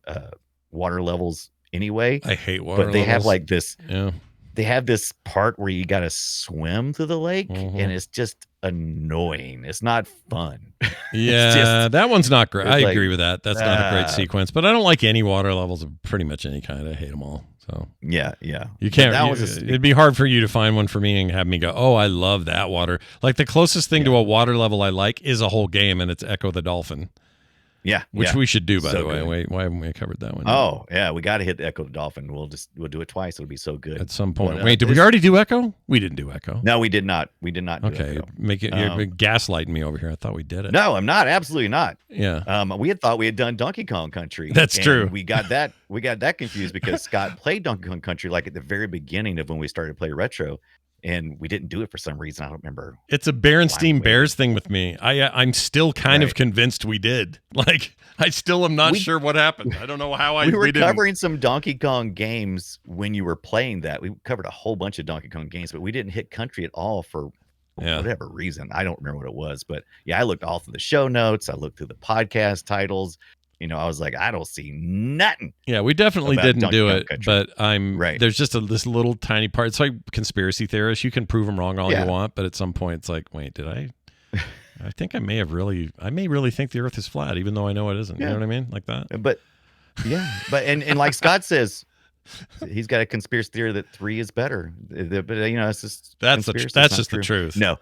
S1: water levels anyway.
S2: I hate water
S1: but they
S2: levels.
S1: have like this.
S2: Yeah.
S1: They have this part where you got to swim through the lake,
S2: Mhm.
S1: and it's just annoying. It's not fun.
S2: Yeah, that one's not great. I
S1: like,
S2: agree with that. That's not a great sequence, but I don't like any water levels of pretty much any kind. I hate them all. So
S1: yeah.
S2: You can't.
S1: That was
S2: it'd be hard for you to find one for me and have me go, "Oh, I love that water." Like the closest thing to a water level I like is a whole game, and it's Echo the Dolphin.
S1: Yeah,
S2: which we should do, by the way.
S1: good.
S2: Wait, why haven't we covered that one?
S1: Oh, yeah, we got to hit the Echo the Dolphin. We'll do it twice. It'll be so good
S2: At some point.
S1: But,
S2: Wait, did we already do Echo? We didn't do Echo.
S1: No, we did not. We did not. Do
S2: Okay,
S1: Echo.
S2: make it. You're gaslighting me over here. I thought we did it.
S1: No, I'm not. Absolutely not.
S2: Yeah.
S1: We had thought we had done Donkey Kong Country.
S2: That's true.
S1: We got that. We got that confused because Scott played Donkey Kong Country like at the very beginning of when we started to play retro, and we didn't do it for some reason. I don't remember.
S2: It's a Berenstein Bears thing with me. I'm still kind of convinced we did. Like I still am not sure what happened. I don't know how
S1: we were covering some Donkey Kong games when you were playing that. We covered a whole bunch of Donkey Kong games, but we didn't hit Country at all for whatever reason. I don't remember what it was, but yeah, I looked all through the show notes. I looked through the podcast titles. I was like, I don't see nothing.
S2: Yeah, we definitely didn't do it,
S1: Country.
S2: but there's just this little tiny part. It's like conspiracy theorists. You can prove them wrong all you want, but at some point it's like, wait, did I? I think I may really think the Earth is flat, even though I know it isn't. You know what I mean? Like that.
S1: But and like Scott says, he's got a conspiracy theory that 3 is better. But it's just
S2: that's just the truth.
S1: No,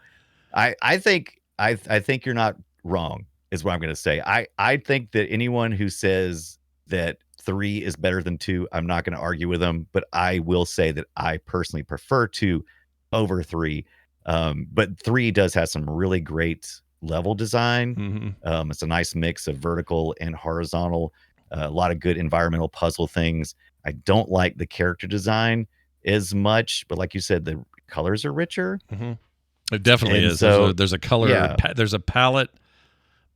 S1: I think you're not wrong. Is what I'm going to say. I think that anyone who says that 3 is better than 2, I'm not going to argue with them, but I will say that I personally prefer 2 over 3. But 3 does have some really great level design.
S2: Mm-hmm.
S1: It's a nice mix of vertical and horizontal, a lot of good environmental puzzle things. I don't like the character design as much, but like you said, the colors are richer.
S2: Mm-hmm. It definitely is.
S1: So,
S2: there's a color, there's a palette.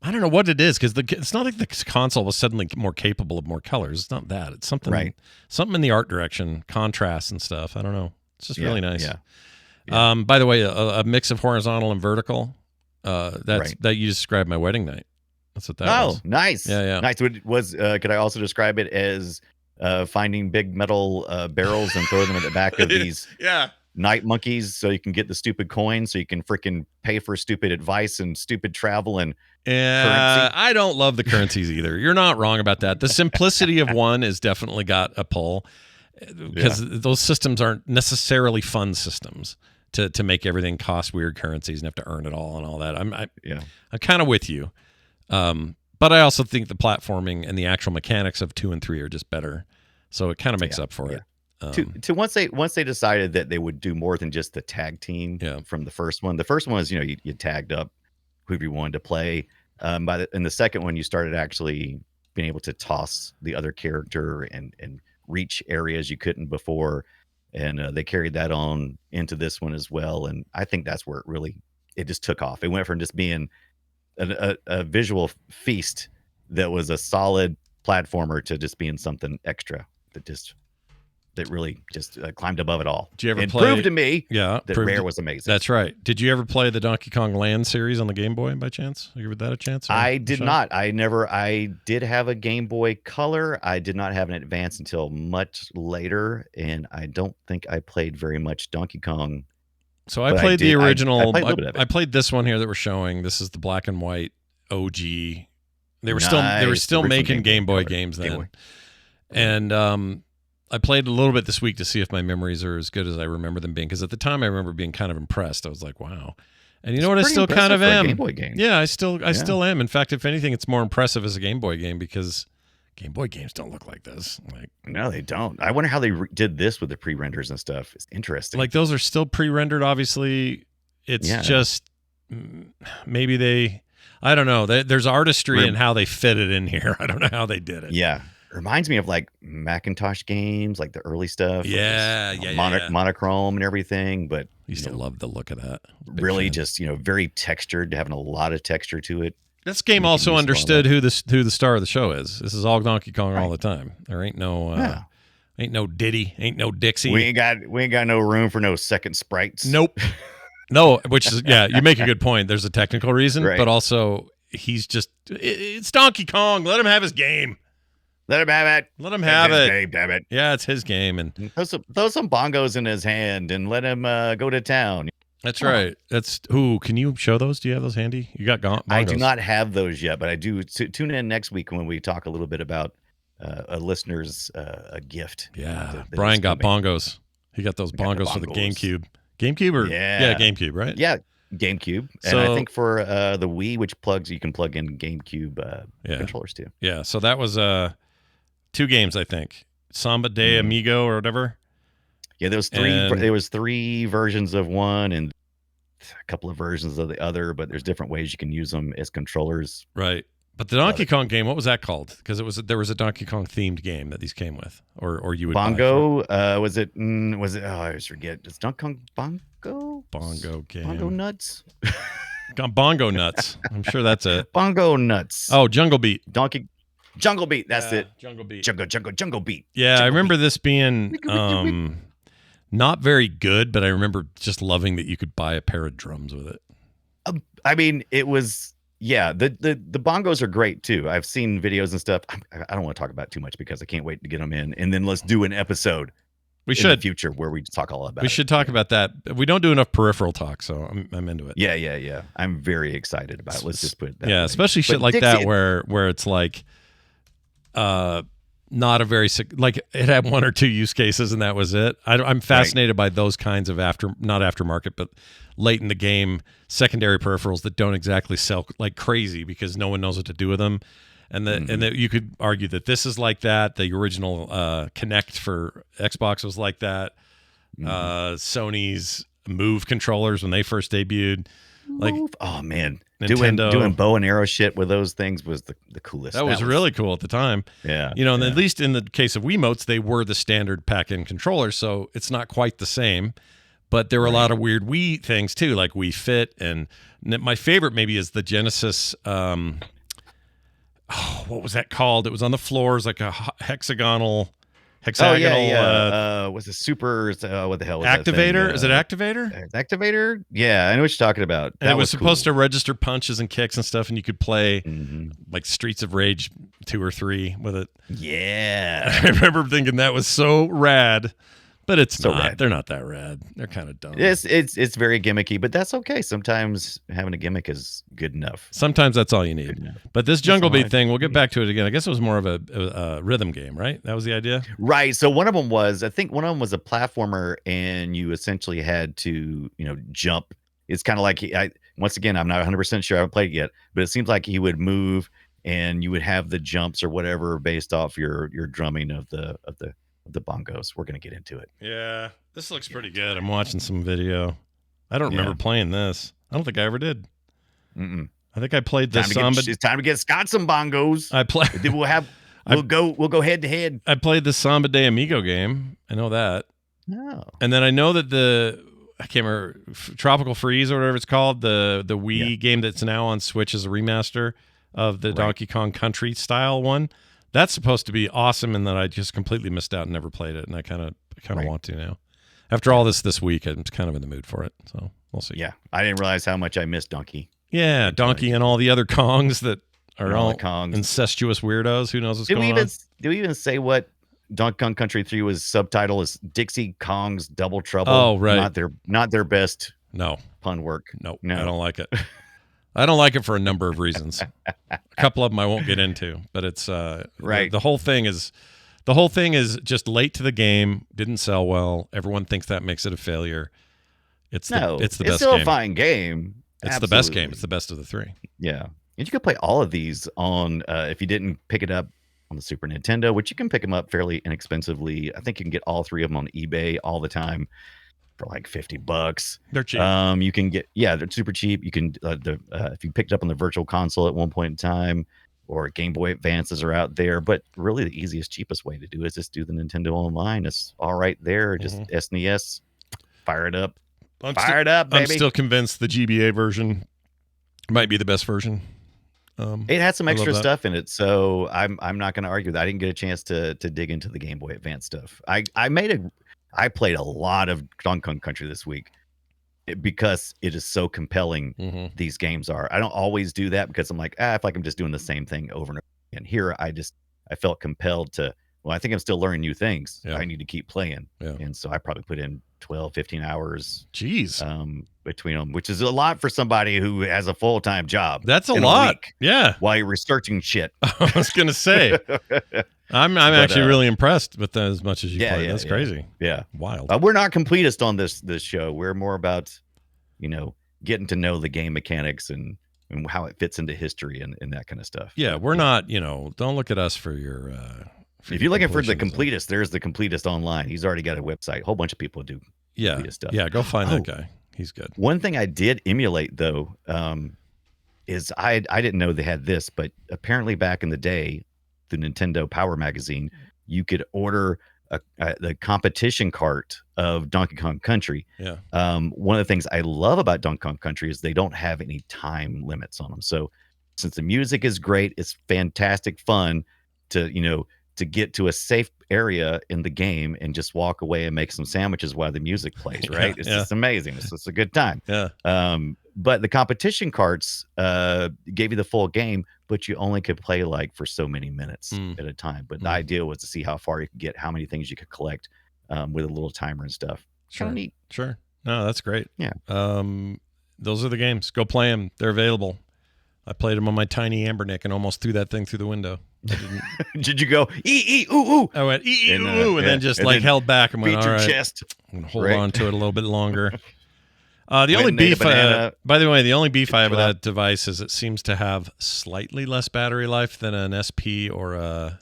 S2: I don't know what it is because it's not like the console was suddenly more capable of more colors. It's not that. It's something, something in the art direction, contrast and stuff. I don't know. It's just really nice.
S1: Yeah.
S2: By the way, a mix of horizontal and vertical. That you described my wedding night. That's what that was.
S1: Oh, nice.
S2: Yeah.
S1: Nice. Could I also describe it as finding big metal barrels and throw them at the back of these night monkeys so you can get the stupid coins so you can freaking pay for stupid advice and stupid travel and currency?
S2: I don't love the currencies either. You're not wrong about that. The simplicity of one has definitely got a pull because those systems aren't necessarily fun systems to make everything cost weird currencies and have to earn it all and all that. I'm kind of with you. But I also think the platforming and the actual mechanics of 2 and 3 are just better. So it kind of makes up for it.
S1: Once they decided that they would do more than just the tag team from the first one. The first one was, you tagged up whoever you wanted to play. In the second one, you started actually being able to toss the other character and reach areas you couldn't before. And they carried that on into this one as well. And I think that's where it just took off. It went from just being a visual feast that was a solid platformer to just being something extra that really just climbed above it all.
S2: Did you ever
S1: prove to me
S2: that
S1: Rare was amazing.
S2: That's right. Did you ever play the Donkey Kong Land series on the Game Boy by chance? You give that a chance?
S1: I did not. I did have a Game Boy Color. I did not have an Advance until much later, and I don't think I played very much Donkey Kong.
S2: So I played the original.
S1: I
S2: played this one here that we're showing. This is the black and white OG. They were still making Game Boy games then. And I played a little bit this week to see if my memories are as good as I remember them being. Because at the time, I remember being kind of impressed. I was like, "Wow!" And you know what? I still kind of am.
S1: Game Boy game.
S2: Yeah, I still am. In fact, if anything, it's more impressive as a Game Boy game because Game Boy games don't look like this.
S1: No, they don't. I wonder how they did this with the pre-renders and stuff. It's interesting.
S2: Like those are still pre-rendered. Obviously, it's just maybe they. I don't know. There's artistry in how they fit it in here. I don't know how they did it.
S1: Yeah. Reminds me of like Macintosh games, like the early stuff.
S2: Yeah,
S1: with this,
S2: yeah.
S1: monochrome and everything. But
S2: Used to love the look of that. Big
S1: really,
S2: fan.
S1: just very textured, having a lot of texture to it.
S2: This game
S1: You can
S2: also
S1: use
S2: understood
S1: all
S2: who the star of the show is. This is all Donkey Kong all the time. There ain't no Diddy, ain't no Dixie.
S1: We ain't got no room for no second sprites.
S2: Nope. No, which is you make a good point. There's a technical reason,
S1: Right.
S2: but also it's Donkey Kong. Let him have his game.
S1: Let him have it.
S2: Let him have
S1: It's his
S2: it.
S1: game, damn it.
S2: Yeah, it's his game, and
S1: Throw some bongos in his hand and let him go to town.
S2: that's right. That's can you show those? Do you have those handy? You got bongos.
S1: I do not have those yet, but I do. Tune in next week when we talk a little bit about a listener's a gift.
S2: Yeah,
S1: that
S2: Brian
S1: is
S2: got
S1: coming.
S2: bongos. He got those
S1: I got the
S2: bongos for the
S1: bongos.
S2: GameCube. GameCube or
S1: Yeah.
S2: GameCube, right?
S1: Yeah, GameCube, and
S2: So-
S1: I think for the Wii, which you can plug in GameCube controllers too.
S2: Yeah. So that was 2 games, I think. Samba de
S1: Mhm.
S2: Amigo or whatever.
S1: Yeah, there was three.
S2: And-
S1: There was 3 versions of one and a couple of versions of the other, but there's different ways you can use them as controllers.
S2: Right. But the Donkey Kong game, what was that called? Because there was a Donkey Kong themed game that these came with, or you would buy
S1: Bongo, was it? Oh, I always forget. It's Donkey Kong Bongo.
S2: Bongo game.
S1: Bongo nuts.
S2: Got Bongo Nuts. I'm sure that's it.
S1: Bongo nuts.
S2: Oh, Jungle Beat.
S1: Jungle Beat. That's it.
S2: Jungle Beat.
S1: Jungle Beat.
S2: Yeah, I
S1: Jungle
S2: remember
S1: Beat.
S2: this being not very good, but I remember just loving that you could buy a pair of drums with it.
S1: I mean, it was. Yeah, the bongos are great too. I've seen videos and stuff. I don't want to talk about it too much because I can't wait to get them in. And then let's do an episode
S2: We
S1: in the
S2: should.
S1: future where we talk all about
S2: We
S1: it.
S2: should talk about that. We don't do enough peripheral talk, so I'm into it.
S1: Yeah. I'm very excited about it. Let's just put it that way.
S2: Especially shit
S1: But
S2: like
S1: Dixie-
S2: that where it's like not a very like it had 1 or 2 use cases and that was it. I'm fascinated by those kinds of not aftermarket, but late in the game secondary peripherals that don't exactly sell like crazy because no one knows what to do with them. And that you could argue that this is like that. The original Kinect for Xbox was like that. Sony's Move controllers when they first debuted, like
S1: oh man,
S2: Nintendo.
S1: doing bow and arrow shit with those things was the coolest.
S2: that was really cool at the time.
S1: Yeah,
S2: And at least in the case of Wiimotes, they were the standard pack-in controllers, so it's not quite the same. But there were a lot of weird Wii things too, like Wii Fit, and my favorite maybe is the Genesis. What was that called? It was on the floors, like a hexagonal.
S1: was a super? What the hell was
S2: Activator?
S1: that thing?
S2: Is it Activator?
S1: Activator? Yeah, I know what you're talking about.
S2: And it was supposed to register punches and kicks and stuff, and you could play
S1: to.
S2: like Streets of Rage 2 or 3 with it.
S1: Yeah,
S2: I remember thinking that was so rad, but it's
S1: So
S2: not.
S1: rad.
S2: They're not that rad. They're kind of dumb.
S1: it's very gimmicky, but that's okay. Sometimes having a gimmick is good enough.
S2: Sometimes that's all you need.
S1: enough.
S2: But this Jungle
S1: all
S2: Beat
S1: I
S2: thing, we'll get back to it again. I guess it was more of a rhythm game, right? That was the idea.
S1: Right. So I think one of them was a platformer, and you essentially had to, jump. It's kind of like once again, I'm not 100% sure. I haven't played it yet, but it seems like he would move, and you would have the jumps or whatever based off your drumming of the bongos. We're gonna get into it.
S2: Yeah, this looks pretty good. I'm watching some video. I don't remember playing this. I don't think I ever did.
S1: Mm-mm.
S2: I think I played the Samba.
S1: It's time to get Scott some bongos.
S2: I play.
S1: Then we'll go head to head.
S2: I played the Samba de Amigo game. I know that.
S1: No.
S2: And then I know that I can't remember, Tropical Freeze or whatever it's called, the Wii game that's now on Switch is a remaster of the Donkey Kong Country style one. That's supposed to be awesome, and that I just completely missed out and never played it, and I kind of want to now. After all this week, I'm kind of in the mood for it, so we'll see.
S1: Yeah, I didn't realize how much I missed Donkey.
S2: Yeah, Donkey and all the other Kongs that are all
S1: the Kongs.
S2: incestuous weirdos. Who knows what's
S1: Did we
S2: going on?
S1: even say what Donkey Kong Country 3 was subtitle is Dixie Kong's Double Trouble?
S2: Oh, right.
S1: Not their best
S2: No,
S1: pun work.
S2: no,
S1: No.
S2: I don't like it. I don't like it for a number of reasons. A couple of them I won't get into, but it's
S1: Right.
S2: The whole thing is just late to the game, didn't sell well. Everyone thinks that makes it a failure. It's the best
S1: still
S2: game.
S1: a fine game.
S2: It's the best
S1: Absolutely.
S2: game. It's the best of the 3.
S1: Yeah, and you could play all of these on if you didn't pick it up on the Super Nintendo, which you can pick them up fairly inexpensively. I think you can get all 3 of them on eBay all the time for like $50.
S2: They're cheap.
S1: You can get they're super cheap. You can if you picked up on the Virtual Console at one point in time, or Game Boy Advances are out there. But really, the easiest, cheapest way to do it is just do the Nintendo Online. It's all right there. Just SNES, fire it up. Fire it up, baby.
S2: I'm still convinced the GBA version might be the best version.
S1: It had some extra stuff in it, so I'm not going to argue that. I didn't get a chance to dig into the Game Boy Advance stuff. I played a lot of Donkey Kong Country this week because it is so compelling. These games are. I don't always do that because I'm like, I feel like I'm just doing the same thing over and over again. Here, I felt compelled to. Well, I think I'm still learning new things. I need to keep playing, and so I probably put in 12, 15 hours.
S2: Jeez.
S1: Between them, which is a lot for somebody who has a full-time job.
S2: That's a lot.
S1: Yeah. While you're researching shit.
S2: I was going to say. I'm actually really impressed with that as much as you play. That's crazy.
S1: Yeah.
S2: Wild.
S1: We're not completist on this show. We're more about, getting to know the game mechanics and how it fits into history and that kind of stuff.
S2: Yeah, we're not, don't look at us for your
S1: if you're looking for the completist, there's the completist online. He's already got a website. A whole bunch of people do completist stuff.
S2: Yeah, go find that guy. He's good.
S1: One thing I did emulate though, is I didn't know they had this, but apparently back in the day, the Nintendo Power Magazine, you could order the competition cart of Donkey Kong Country.
S2: Yeah.
S1: One of the things I love about Donkey Kong Country is they don't have any time limits on them. So since the music is great, it's fantastic fun to get to a safe area in the game and just walk away and make some sandwiches while the music plays, right? It's just amazing. It's a good time.
S2: Yeah.
S1: But the competition carts gave you the full game, but you only could play like for so many minutes at a time. But the idea was to see how far you could get, how many things you could collect with a little timer and stuff.
S2: Sure.
S1: Kind of neat.
S2: Sure. No, that's great.
S1: Yeah.
S2: Those are the games. Go play them. They're available. I played them on my tiny Ambernick and almost threw that thing through the window.
S1: Did you go ooh ooh?
S2: I went ooh, and then just held back and went, all right,
S1: chest.
S2: I'm gonna hold on to it a little bit longer. The only beef, by the way, the only beef I have with that device is it seems to have slightly less battery life than an SP or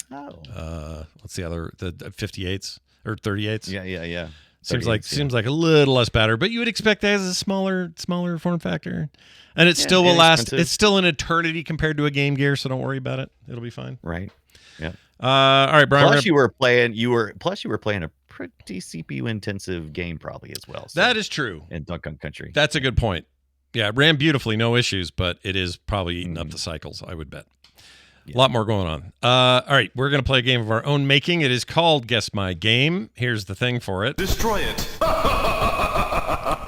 S2: what's the other, the 58s or 38s?
S1: Yeah.
S2: Seems like a little less battery, but you would expect that as a smaller form factor, and it still will last. Expensive. It's still an eternity compared to a Game Gear, so don't worry about it. It'll be fine.
S1: Right. Yeah.
S2: All right, Brian.
S1: Plus, you were playing a pretty CPU intensive game probably as well. So,
S2: that is true.
S1: In Donkey Kong Country.
S2: That's a good point. Yeah, it ran beautifully, no issues, but it is probably eating up the cycles, I would bet. Yeah. A lot more going on. All right, we're going to play a game of our own making. It is called Guess My Game. Here's the thing for it.
S6: Destroy it.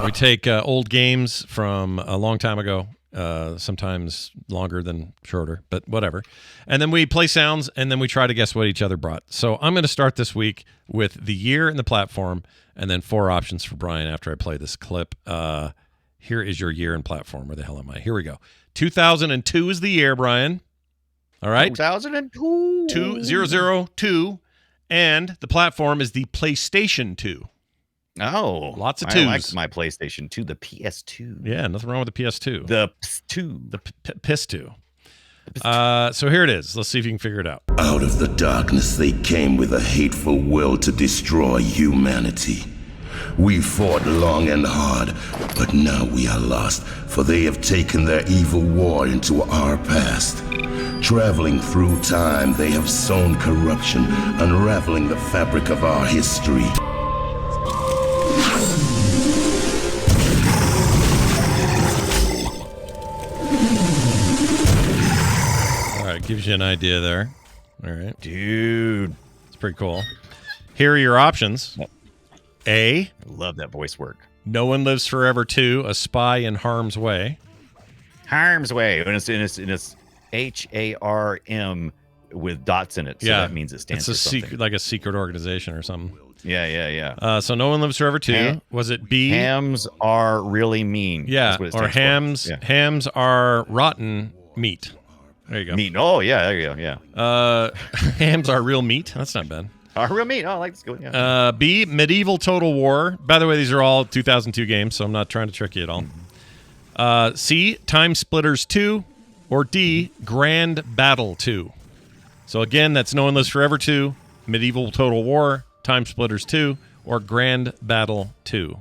S2: We take old games from a long time ago, sometimes longer than shorter, but whatever. And then we play sounds, and then we try to guess what each other brought. So I'm going to start this week with the year and the platform, and then 4 options for Brian after I play this clip. Here is your year and platform. Where the hell am I? Here we go. 2002 is the year, Brian. All right.
S1: 2002.
S2: 2002. And the platform is the PlayStation 2.
S1: Oh.
S2: Lots of twos.
S1: I like my PlayStation 2, the PS2.
S2: Yeah, nothing wrong with the PS2.
S1: The PS2.
S2: The PS2. So here it is. Let's see if you can figure it out.
S7: Out of the darkness they came with a hateful will to destroy humanity. We fought long and hard, but now we are lost, for they have taken their evil war into our past. Traveling through time, they have sown corruption, unraveling the fabric of our history.
S2: All right, gives you an idea there. All right.
S1: Dude.
S2: It's pretty cool. Here are your options. A.
S1: I love that voice work.
S2: No One Lives Forever 2, A Spy in Harm's Way.
S1: Harm's Way. And it's HARM with dots in it. So that means it stands for something.
S2: Secret, like a secret organization or something.
S1: Yeah.
S2: So No One Lives Forever 2. Was it B?
S1: Hams are really mean.
S2: Yeah. Or hams are rotten meat. There you go.
S1: Meat. Oh, yeah. There you go. Yeah.
S2: Hams are real meat. That's not bad.
S1: Real meat. Oh, I like this good. Yeah.
S2: B, Medieval Total War. By the way, these are all 2002 games, so I'm not trying to trick you at all. C, Time Splitters 2. Or D, Grand Battle 2. So again, that's No One Lives Forever 2, Medieval Total War, Time Splitters 2, or Grand Battle 2.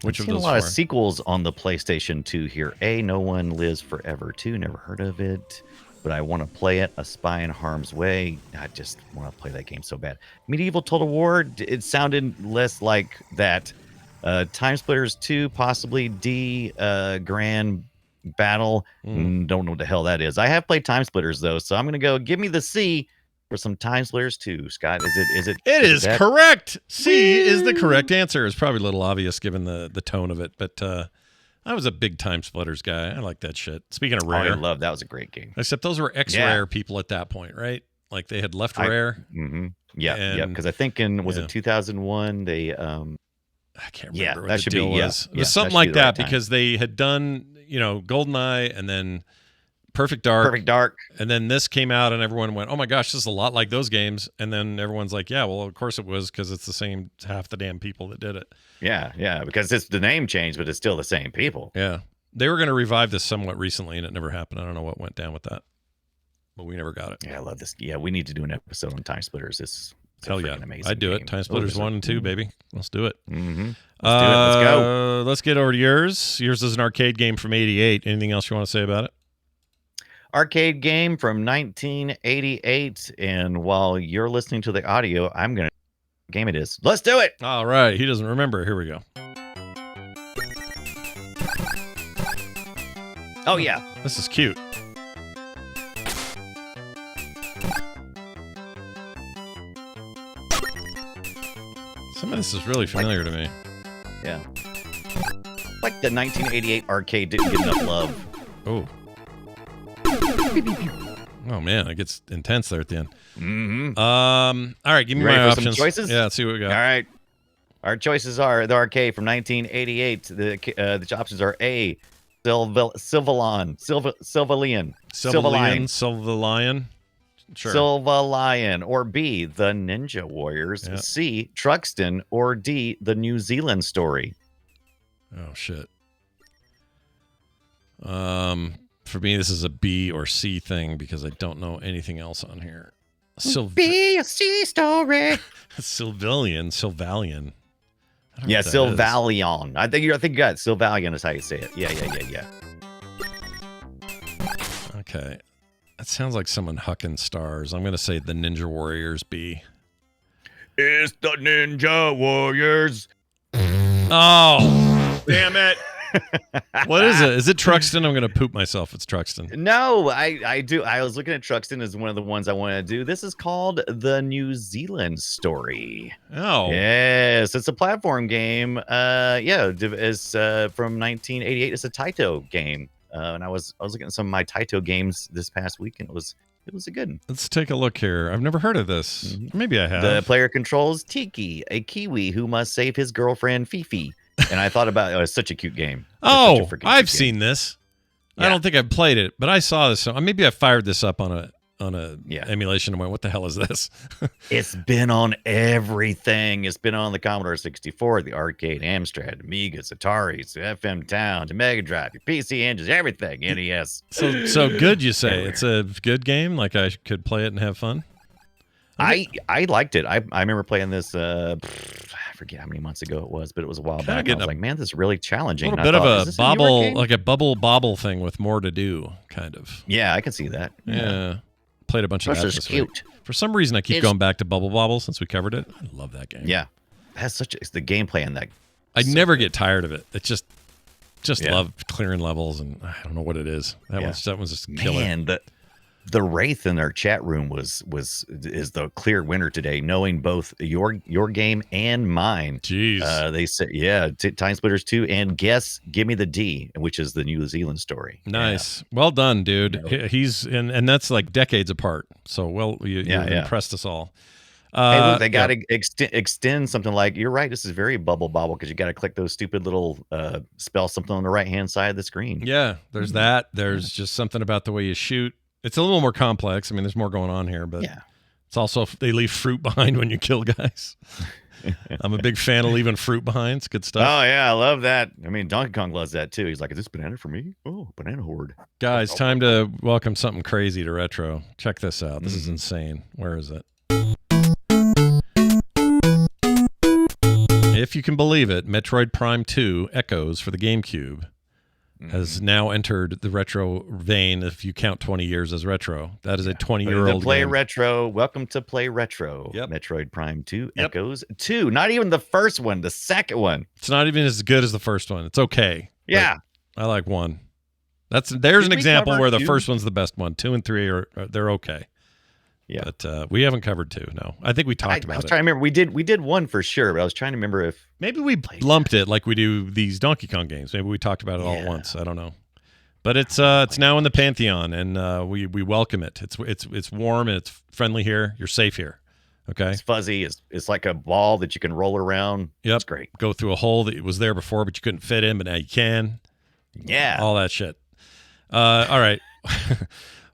S2: Which of those
S1: a lot of sequels on the PlayStation 2 here. A, No One Lives Forever 2. Never heard of it. but I want to play it. A Spy in Harm's Way. I just want to play that game so bad. Medieval Total War. It sounded less like that. Time Splitters 2, possibly D. Grand Battle. Don't know what the hell that is. I have played Time Splitters though, so I'm gonna go. Give me the C for some Time Splitters 2. Scott, is it?
S2: It is
S1: that?
S2: correct. C is the correct answer. It's probably a little obvious given the tone of it, but I was a big Time Splitters guy. I like that shit. Speaking of Rare,
S1: I love that was a great game.
S2: Except those were X-Rare people at that point, right? Like they had left Rare.
S1: Yeah. Because I think was it 2001? They
S2: I can't remember what
S1: that
S2: the
S1: should
S2: deal
S1: be,
S2: was. It was something like that because they had done, GoldenEye and then Perfect Dark. And then this came out and everyone went, oh my gosh, this is a lot like those games. And then everyone's like, yeah, well, of course it was because it's the same half the damn people that did it.
S1: Yeah, because it's the name changed, but it's still the same people.
S2: Yeah. They were going to revive this somewhat recently and it never happened. I don't know what went down with that, but we never got it.
S1: Yeah, I love this. Yeah, we need to do an episode on Time Splitters. It's
S2: hell yeah,
S1: amazing.
S2: I'd do it. Time Splitters 1 and 2, baby. Let's do it.
S1: Let's do it. Let's go.
S2: Let's get over to yours. Yours is an arcade game from '88. Anything else you want to say about it?
S1: Arcade game from 1988. And while you're listening to the audio, I'm going to what game it is. Let's do it.
S2: All right. He doesn't remember. Here we go.
S1: Oh, yeah.
S2: This is cute. Some of this is really familiar to me.
S1: Yeah. Like the 1988 arcade didn't get enough love.
S2: Oh. Oh, man. It gets intense there at the end.
S1: Mm-hmm.
S2: All right. Give me
S1: ready
S2: my
S1: for
S2: options.
S1: some choices?
S2: Yeah, let's see what we got.
S1: All right. Our choices are the arcade from 1988. The options are A, Sylvalion. Sure. Sylvalion, or B, the Ninja Warriors,
S2: Yeah.
S1: C, Truxton, or D, the New Zealand story.
S2: Oh, shit. For me, this is a B or C thing because I don't know anything else on here.
S1: B, a C story.
S2: Sylvalion.
S1: Yeah, Sylvalion. I think you got it. Sylvalion is how you say it. Yeah.
S2: Okay. That sounds like someone hucking stars. I'm going to say the Ninja Warriors B.
S1: It's the Ninja Warriors.
S2: Oh, damn it. What is it? Is it Truxton? I'm going to poop myself. It's Truxton.
S1: No, I do. I was looking at Truxton as one of the ones I wanted to do. This is called the New Zealand story.
S2: Oh.
S1: Yes, it's a platform game. It's from 1988. It's a Taito game. And I was looking at some of my Taito games this past week, and it was a good one.
S2: Let's take a look here. I've never heard of this. Maybe I have.
S1: The player controls Tiki, a Kiwi who must save his girlfriend Fifi. And I thought about it was such a cute game.
S2: Oh, I've seen this.
S1: Yeah.
S2: I don't think I've played it, but I saw this. So maybe I fired this up on a emulation and went, "What the hell is this?"
S1: It's been on everything. It's been on the Commodore 64, the arcade, Amstrad, Amigas, Ataris, FM Towns, Mega Drive, your PC engines, everything. NES.
S2: So good, you say? It's a good game. Like I could play it and have fun.
S1: I liked it. I remember playing this. I forget how many months ago it was, but it was a while back. I was like, man, this is really challenging.
S2: A little bit of a bobble, like a bubble thing with more to do, kind of.
S1: Yeah, I can see that.
S2: Yeah. Played a bunch of that this
S1: cute.
S2: week. For some reason, I keep going back to Bubble Bobble since we covered it. I love that game.
S1: Yeah, it's the gameplay in that.
S2: I never get tired of it. It's just love clearing levels, and I don't know what it is. That one's just killer.
S1: Man, the Wraith in our chat room is the clear winner today, knowing both your game and mine.
S2: Jeez.
S1: They said, Time Splitters 2, and give me the D, which is the New Zealand story.
S2: Nice. Yeah. Well done, dude. He's and that's like decades apart. So you've impressed us all.
S1: Hey, look, they got to extend something like, you're right, this is very bubble because you got to click those stupid little spell something on the right hand side of the screen.
S2: Yeah, there's that. There's just something about the way you shoot. It's a little more complex. I mean, there's more going on here, but it's also they leave fruit behind when you kill guys. I'm a big fan of leaving fruit behind. It's good stuff.
S1: Oh, yeah, I love that. I mean, Donkey Kong loves that, too. He's like, is this banana for me? Oh, banana hoard.
S2: Guys, time to welcome something crazy to Retro. Check this out. This is insane. Where is it? If you can believe it, Metroid Prime 2 Echoes for the GameCube has now entered the retro vein. If you count 20 years as retro, that is a 20-year-old
S1: Play
S2: game.
S1: Retro. Welcome to Play Retro.
S2: Yep.
S1: Metroid Prime 2 Echoes 2. Not even the first one, the second one.
S2: It's not even as good as the first one. It's okay.
S1: Yeah.
S2: I like 1. There's an
S1: Did we
S2: example
S1: cover
S2: where the
S1: 2?
S2: first one's the best one. 2 and 3 are they're okay.
S1: Yeah.
S2: But we haven't covered 2. No, I think we talked about
S1: I was
S2: it.
S1: trying to remember. We did 1 for sure, but I was trying to remember if
S2: Maybe we lumped it like we do these Donkey Kong games. Maybe we talked about it all at once. I don't know. But it's now in the pantheon, and we welcome it. It's warm and it's friendly here. You're safe here. Okay.
S1: it's fuzzy. It's like a ball that you can roll around.
S2: Yep.
S1: It's great.
S2: Go through a hole that was there before, but you couldn't fit in, but now you can.
S1: Yeah.
S2: All that shit. All right.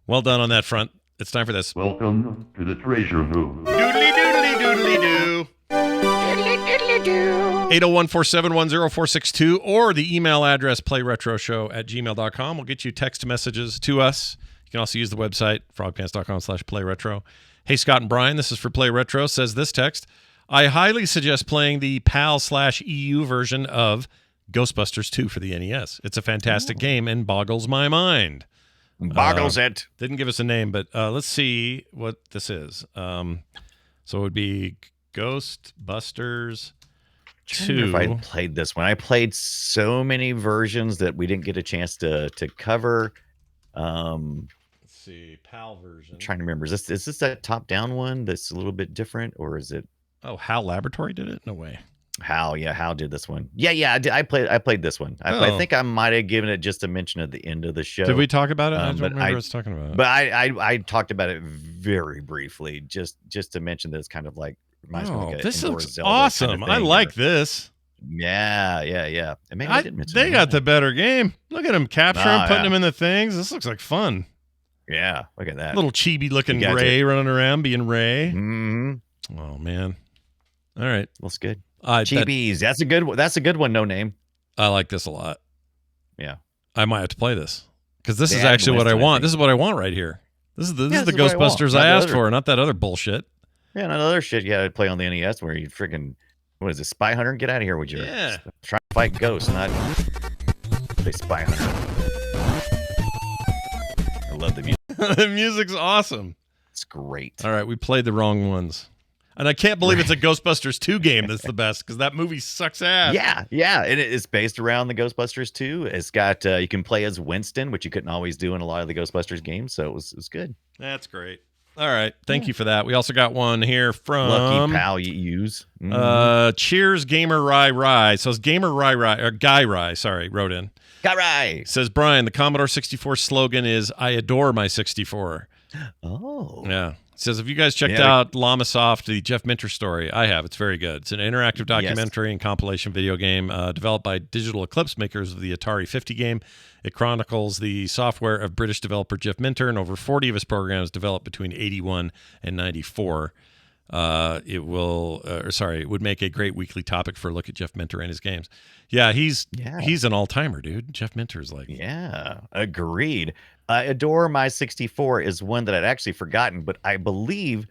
S2: Well done on that front. It's time for this.
S7: Welcome to the treasure room.
S2: Doodly doodly doodly doo.
S5: Diddly diddly do.
S2: 801-471-0462 or the email address playretroshow@gmail.com will get you text messages to us. You can also use the website frogpants.com/playretro. Hey, Scott and Brian, this is for Play Retro. Says this text, I highly suggest playing the PAL/EU version of Ghostbusters 2 for the NES. It's a fantastic game and boggles my mind.
S1: Boggles it.
S2: Didn't give us a name, but let's see what this is. So it would be Ghostbusters 2.
S1: If I played this one, I played so many versions that we didn't get a chance to cover.
S2: Let's see, PAL version.
S1: I'm trying to remember. Is this that top-down one that's a little bit different, or is it
S2: Oh, HAL Laboratory did it? No way.
S1: Hal? Yeah, Hal did this one. Yeah, I played this one. I think I might have given it just a mention at the end of the show.
S2: Did we talk about it? I don't
S1: but
S2: remember us talking about it.
S1: But I talked about it very briefly, just to mention that it's kind of like reminds me of like a
S2: this
S1: indoor
S2: looks
S1: Zelda kind of
S2: awesome. I
S1: thing,
S2: like
S1: or-
S2: this.
S1: Yeah. And maybe I didn't mention
S2: They got
S1: that.
S2: the better game. Look at him capturing
S1: Oh,
S2: him, putting
S1: yeah.
S2: him in the things. This looks like fun.
S1: Yeah, look at that.
S2: Little chibi looking
S1: You got
S2: Ray running around being Ray.
S1: Mm-hmm.
S2: Oh man. All right.
S1: Looks good.
S2: That-
S1: Chibis. That's a good one. That's a good one. No name.
S2: I like this a lot.
S1: Yeah.
S2: I might have to play this because this
S1: They
S2: is
S1: added
S2: actually what I
S1: Winston, I
S2: want.
S1: think.
S2: This is what I want right here. This is the
S1: Yeah,
S2: the
S1: this is what I want.
S2: Ghostbusters
S1: Not
S2: I
S1: the
S2: asked
S1: other-
S2: for, not that other bullshit.
S1: Yeah, and other shit you had to play on the NES where you freaking, what is it, Spy Hunter? Get out of here with your
S2: Yeah.
S1: trying to fight ghosts, not play Spy Hunter. I love the music.
S2: The music's awesome.
S1: It's great.
S2: All right, we played the wrong ones. And I can't believe it's a Ghostbusters 2 game that's the best because that movie sucks ass.
S1: Yeah, and it's based around the Ghostbusters 2. It's got you can play as Winston, which you couldn't always do in a lot of the Ghostbusters games, so it was good.
S2: That's great. All right, thank you for that. We also got one here from
S1: Lucky pal you use. Mhm.
S2: Cheers Gamer Rye. So it's Gamer Rye or Guy Rye, sorry, wrote in.
S1: Got right.
S2: Says Brian, the Commodore 64 slogan is I adore my 64.
S1: Oh.
S2: Yeah. Says, have you guys checked
S1: Yeah,
S2: out Llamasoft, the Jeff Minter story? I have. It's very good. It's an interactive documentary and compilation video game developed by Digital Eclipse, makers of the Atari 50 game. It chronicles the software of British developer Jeff Minter and over 40 of his programs developed between 81 and 94. It would make a great weekly topic for a look at Jeff Minter and his games. Yeah, he's an all-timer, dude. Jeff Minter's like...
S1: Yeah, agreed. Adore My 64 is one that I'd actually forgotten, but I believe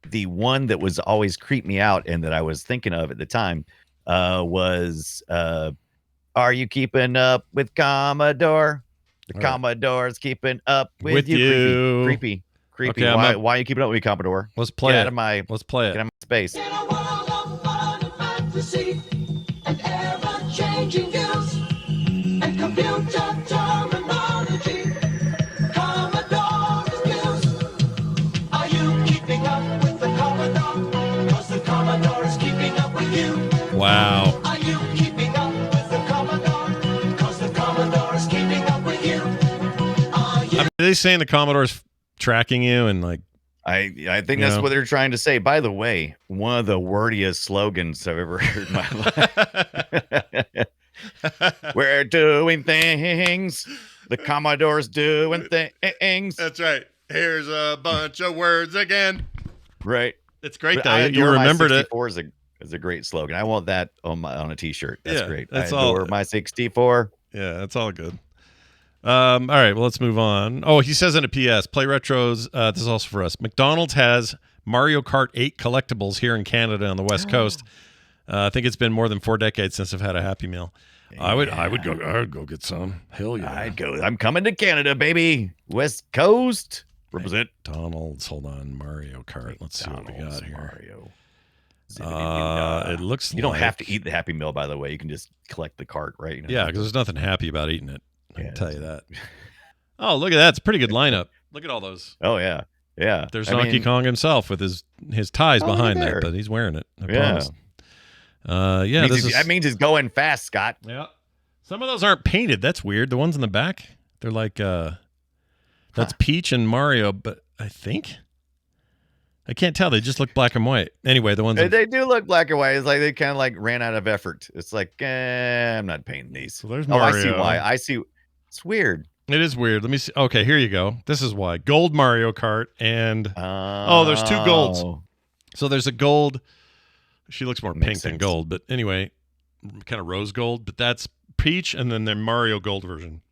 S1: the one that was always creeped me out and that I was thinking of at the time was Are You Keeping Up with Commodore? The Commodore's keeping up with you. Creepy. Okay, why are you keeping up with me, Commodore?
S2: Let's play
S1: Get
S2: it.
S1: Let's play it. Get out of my space.
S6: In a world of fun and fantasy and ever-changing news and computer terminology, Commodore skills. Are you keeping up with the Commodore? 'Cause the Commodore is keeping up with you.
S2: Wow.
S6: Are you keeping up with the Commodore? 'Cause the Commodore is keeping up with you. Are you?
S2: Are they saying the Commodore's tracking you and like...
S1: I think that's what they're trying to say. By the way, one of the wordiest slogans I've ever heard in my life. We're doing things. The Commodore's doing things.
S2: That's right. Here's a bunch of words again.
S1: Right.
S2: It's great
S1: But
S2: though.
S1: I
S2: You
S1: adore my
S2: remembered it.
S1: 64 is a great slogan. I want that on a t-shirt. That's
S2: Yeah,
S1: great.
S2: that's
S1: I
S2: all-
S1: adore my 64.
S2: Yeah, that's all good. All right, well, let's move on. Oh, he says in a PS, Play Retros, this is also for us. McDonald's has Mario Kart 8 collectibles here in Canada on the West Coast. I think it's been more than 4 decades since I've had a Happy Meal. I would go get some. Hell yeah.
S1: I'd go. I'm coming to Canada, baby. West Coast. Represent.
S2: McDonald's. Hold on. Mario Kart. Let's see what we got here.
S1: Mario.
S2: It looks
S1: You don't have to eat the Happy Meal, by the way. You can just collect the cart, right? You know,
S2: yeah, because there's nothing happy about eating it. I can tell you that. Oh, look at that. It's a pretty good lineup. Look at all those.
S1: Oh, yeah. Yeah.
S2: There's Donkey Kong himself with his ties behind
S1: there.
S2: that, but he's wearing it. I
S1: Yeah.
S2: promise. Yeah,
S1: that means he's going fast, Scott.
S2: Yeah. Some of those aren't painted. That's weird. The ones in the back, they're like that's Peach and Mario, but I think I can't tell. They just look black and white. Anyway, the ones
S1: they do look black and white. It's like they kind of like ran out of effort. It's like I'm not painting these.
S2: So there's
S1: Oh,
S2: Mario.
S1: I see why. I see. It's weird.
S2: It is weird. Let me see. Okay, here you go. This is why. Gold Mario Kart and there's two golds. So there's a gold. She looks more pink than gold, but anyway, kind of rose gold. But that's Peach, and then the Mario Gold version.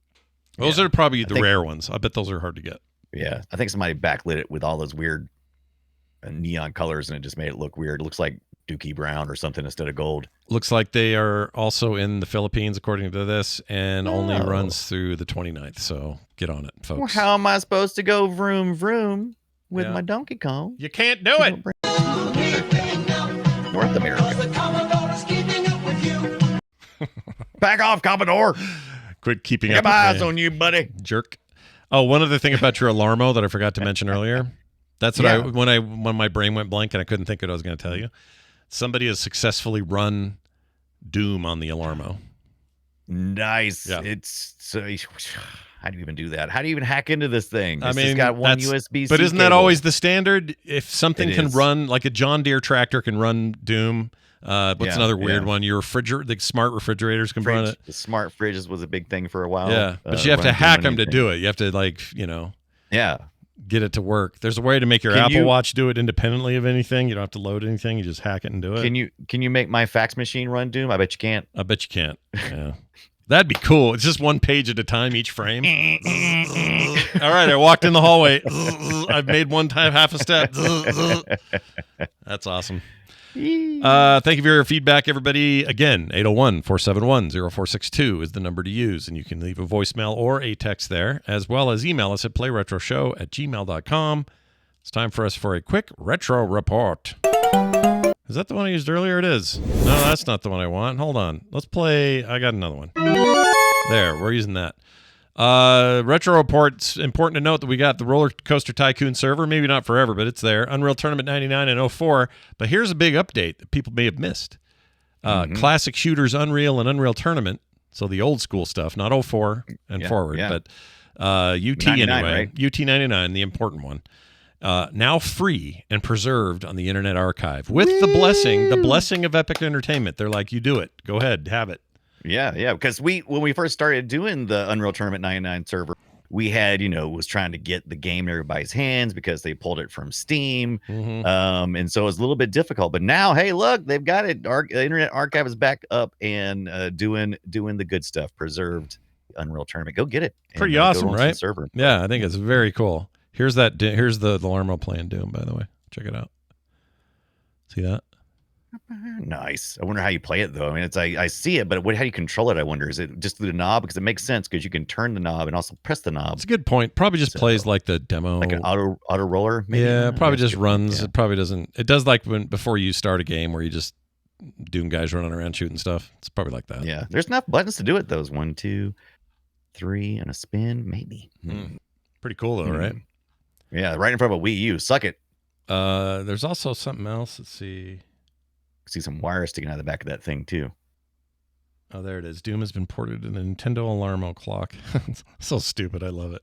S2: Those are probably the rare ones. I bet those are hard to get.
S1: Yeah, I think somebody backlit it with all those weird neon colors, and it just made it look weird. It looks like Dookie Brown or something instead of gold.
S2: Looks like they are also in the Philippines, according to this, and only runs through the 29th. So get on it, folks.
S1: Well, how am I supposed to go vroom vroom with my Donkey Kong?
S2: You can't do it.
S1: North America. Back off, Commodore.
S2: Quit keeping
S1: Keep
S2: up.
S1: eyes on you, buddy.
S2: Jerk. Oh, one other thing about your Alarmo that I forgot to mention earlier. That's what when my brain went blank and I couldn't think of what I was going to tell you. Somebody has successfully run Doom on the Alarmo.
S1: Nice.
S2: Yeah.
S1: It's so. How do you even do that? How do you even hack into this thing?
S2: I mean,
S1: it's got one USB-C
S2: but isn't that
S1: cable.
S2: always the standard? If something
S1: It
S2: can
S1: is.
S2: run, like a John Deere tractor can run Doom. What's another weird one? Your the smart refrigerators can run it.
S1: The smart fridges was a big thing for a while.
S2: Yeah, but you have to
S1: run
S2: hack
S1: Doom
S2: them to
S1: anything.
S2: do it. You have to get it to work. There's a way to make your Apple Watch do it independently of anything. You don't have to load anything. You just hack it and do it.
S1: Can you make my fax machine run Doom? I bet you can't.
S2: I bet you can't. Yeah. That'd be cool. It's just one page at a time, each frame. All right, I walked in the hallway. I've made one time half a step. That's awesome. Thank you for your feedback, everybody. Again, 801-471-0462 is the number to use, and you can leave a voicemail or a text there, as well as email us at playretroshow@gmail.com. It's time for us for a quick retro report. Is that the one I used earlier? It is. No, that's not the one I want. Hold on. Let's play. I got another one. There, we're using that. Retro reports. Important to note that we got the Roller Coaster Tycoon server. Maybe not forever, but it's there. Unreal Tournament 99 and 04. But here's a big update that people may have missed. Classic Shooters Unreal and Unreal Tournament. So the old school stuff, not 04 and forward, but UT 99, anyway. Right? UT 99, the important one. Now free and preserved on the Internet Archive with the blessing of Epic Entertainment. They're like, you do it. Go ahead, have it.
S1: Yeah, because when we first started doing the Unreal Tournament 99 server, we had, was trying to get the game in everybody's hands because they pulled it from Steam. And so it was a little bit difficult. But now, hey, look, they've got it. The Internet Archive is back up and doing the good stuff. Preserved Unreal Tournament. Go get it.
S2: Pretty awesome, right?
S1: Server.
S2: Yeah, I think it's very cool. Here's the Alarmo playing Doom, by the way. Check it out. See that?
S1: Nice. I wonder how you play it though. I mean, I see it, but how do you control it? I wonder. Is it just through the knob? Because it makes sense because you can turn the knob and also press the knob.
S2: It's a good point. Probably just plays like the demo,
S1: like an auto roller. Maybe?
S2: Yeah, it probably just runs. Yeah. It probably doesn't. It does like before you start a game where you just Doom guys running around shooting stuff. It's probably like that.
S1: Yeah, there's enough buttons to do it. Those 1, 2, 3, and a spin, maybe.
S2: Pretty cool though, right?
S1: Yeah, right in front of a Wii U. Suck it.
S2: There's also something else. Let's see.
S1: See some wires sticking out of the back of that thing too.
S2: Oh, there it is. Doom has been ported to the Nintendo Alarmo clock. So stupid. I love it.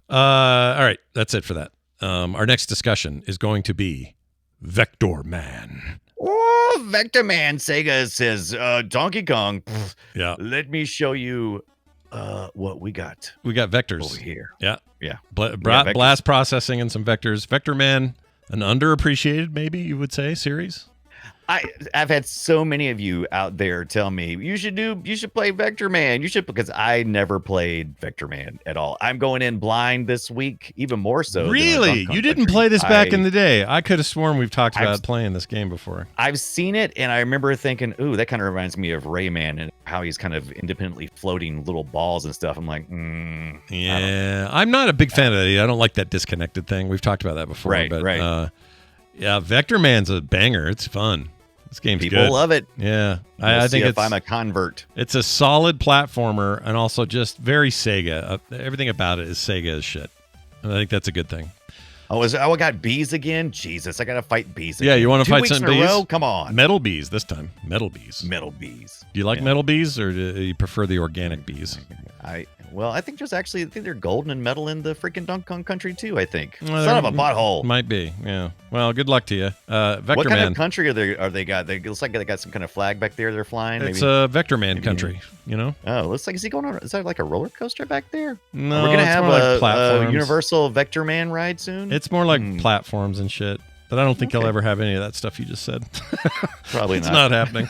S2: All right. That's it for that. Our next discussion is going to be Vector Man.
S1: Oh, Vector Man. Sega says, Donkey Kong.
S2: Yeah.
S1: Let me show you what we got.
S2: We got vectors.
S1: Over here.
S2: Yeah.
S1: Yeah.
S2: Blast processing and some vectors. Vector Man, an underappreciated, maybe you would say, series.
S1: I've had so many of you out there tell me you should play Vector Man. You should, because I never played Vector Man at all. I'm going in blind this week, even more so.
S2: Really? You didn't play this back in the day? I could have sworn we've talked about playing this game before.
S1: I've seen it, and I remember thinking, ooh, that kind of reminds me of Rayman and how he's kind of independently floating little balls and stuff. I'm like,
S2: yeah, I'm not a big fan of that. I don't like that disconnected thing. We've talked about that before.
S1: Right.
S2: Yeah, Vector Man's a banger. It's fun. This game's
S1: People
S2: good.
S1: love it.
S2: Yeah, I think
S1: if I'm a convert.
S2: It's a solid platformer and also just very Sega. Everything about it is Sega as shit. And I think that's a good thing.
S1: I got bees again? Jesus, I got to fight bees again.
S2: Yeah, you want to fight some bees?
S1: Row? Come on.
S2: Metal bees this time. Metal bees.
S1: Metal bees.
S2: Do you like metal bees, or do you prefer the organic bees?
S1: I think they're golden and metal in the freaking Donkey Kong Country too, I think.
S2: Well,
S1: Son of a butthole.
S2: Might be, yeah. Well, good luck to you. Vector
S1: what kind
S2: Man.
S1: of country are they got? It looks like they got some kind of flag back there they're flying.
S2: It's a Vector Man country, you know?
S1: Oh, looks like, is he going on? Is that like a roller coaster back there?
S2: No,
S1: we're going to have
S2: like
S1: a Universal Vector Man ride soon?
S2: It's more like platforms and shit. But I don't think you'll ever have any of that stuff you just said.
S1: Probably
S2: it's
S1: not.
S2: It's not happening.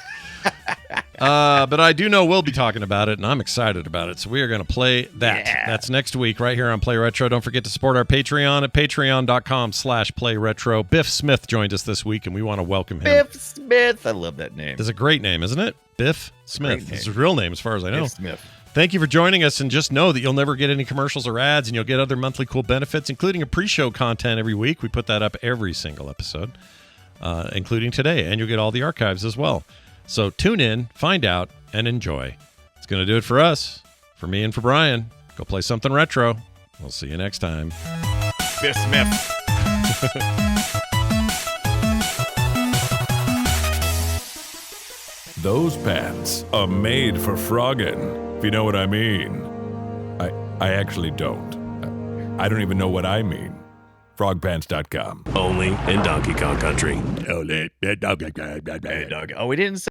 S2: But I do know we'll be talking about it, and I'm excited about it. So we are going to play that. Yeah. That's next week right here on Play Retro. Don't forget to support our Patreon at patreon.com/playretro. Biff Smith joined us this week, and we want to welcome him.
S1: Biff Smith. I love that name.
S2: It's a great name, isn't it? Biff Smith. It's his real name as far as I know.
S1: Biff Smith.
S2: Thank you for joining us, and just know that you'll never get any commercials or ads, and you'll get other monthly cool benefits, including a pre-show content every week. We put that up every single episode, including today, and you'll get all the archives as well. So tune in, find out, and enjoy. It's going to do it for us. For me and for Brian. Go play something retro. We'll see you next time.
S1: Biff Smith.
S8: Those pants are made for frogging, if you know what I mean. I actually don't. I don't even know what I mean. Frogpants.com.
S3: Only in Donkey Kong Country.
S1: Oh, we didn't say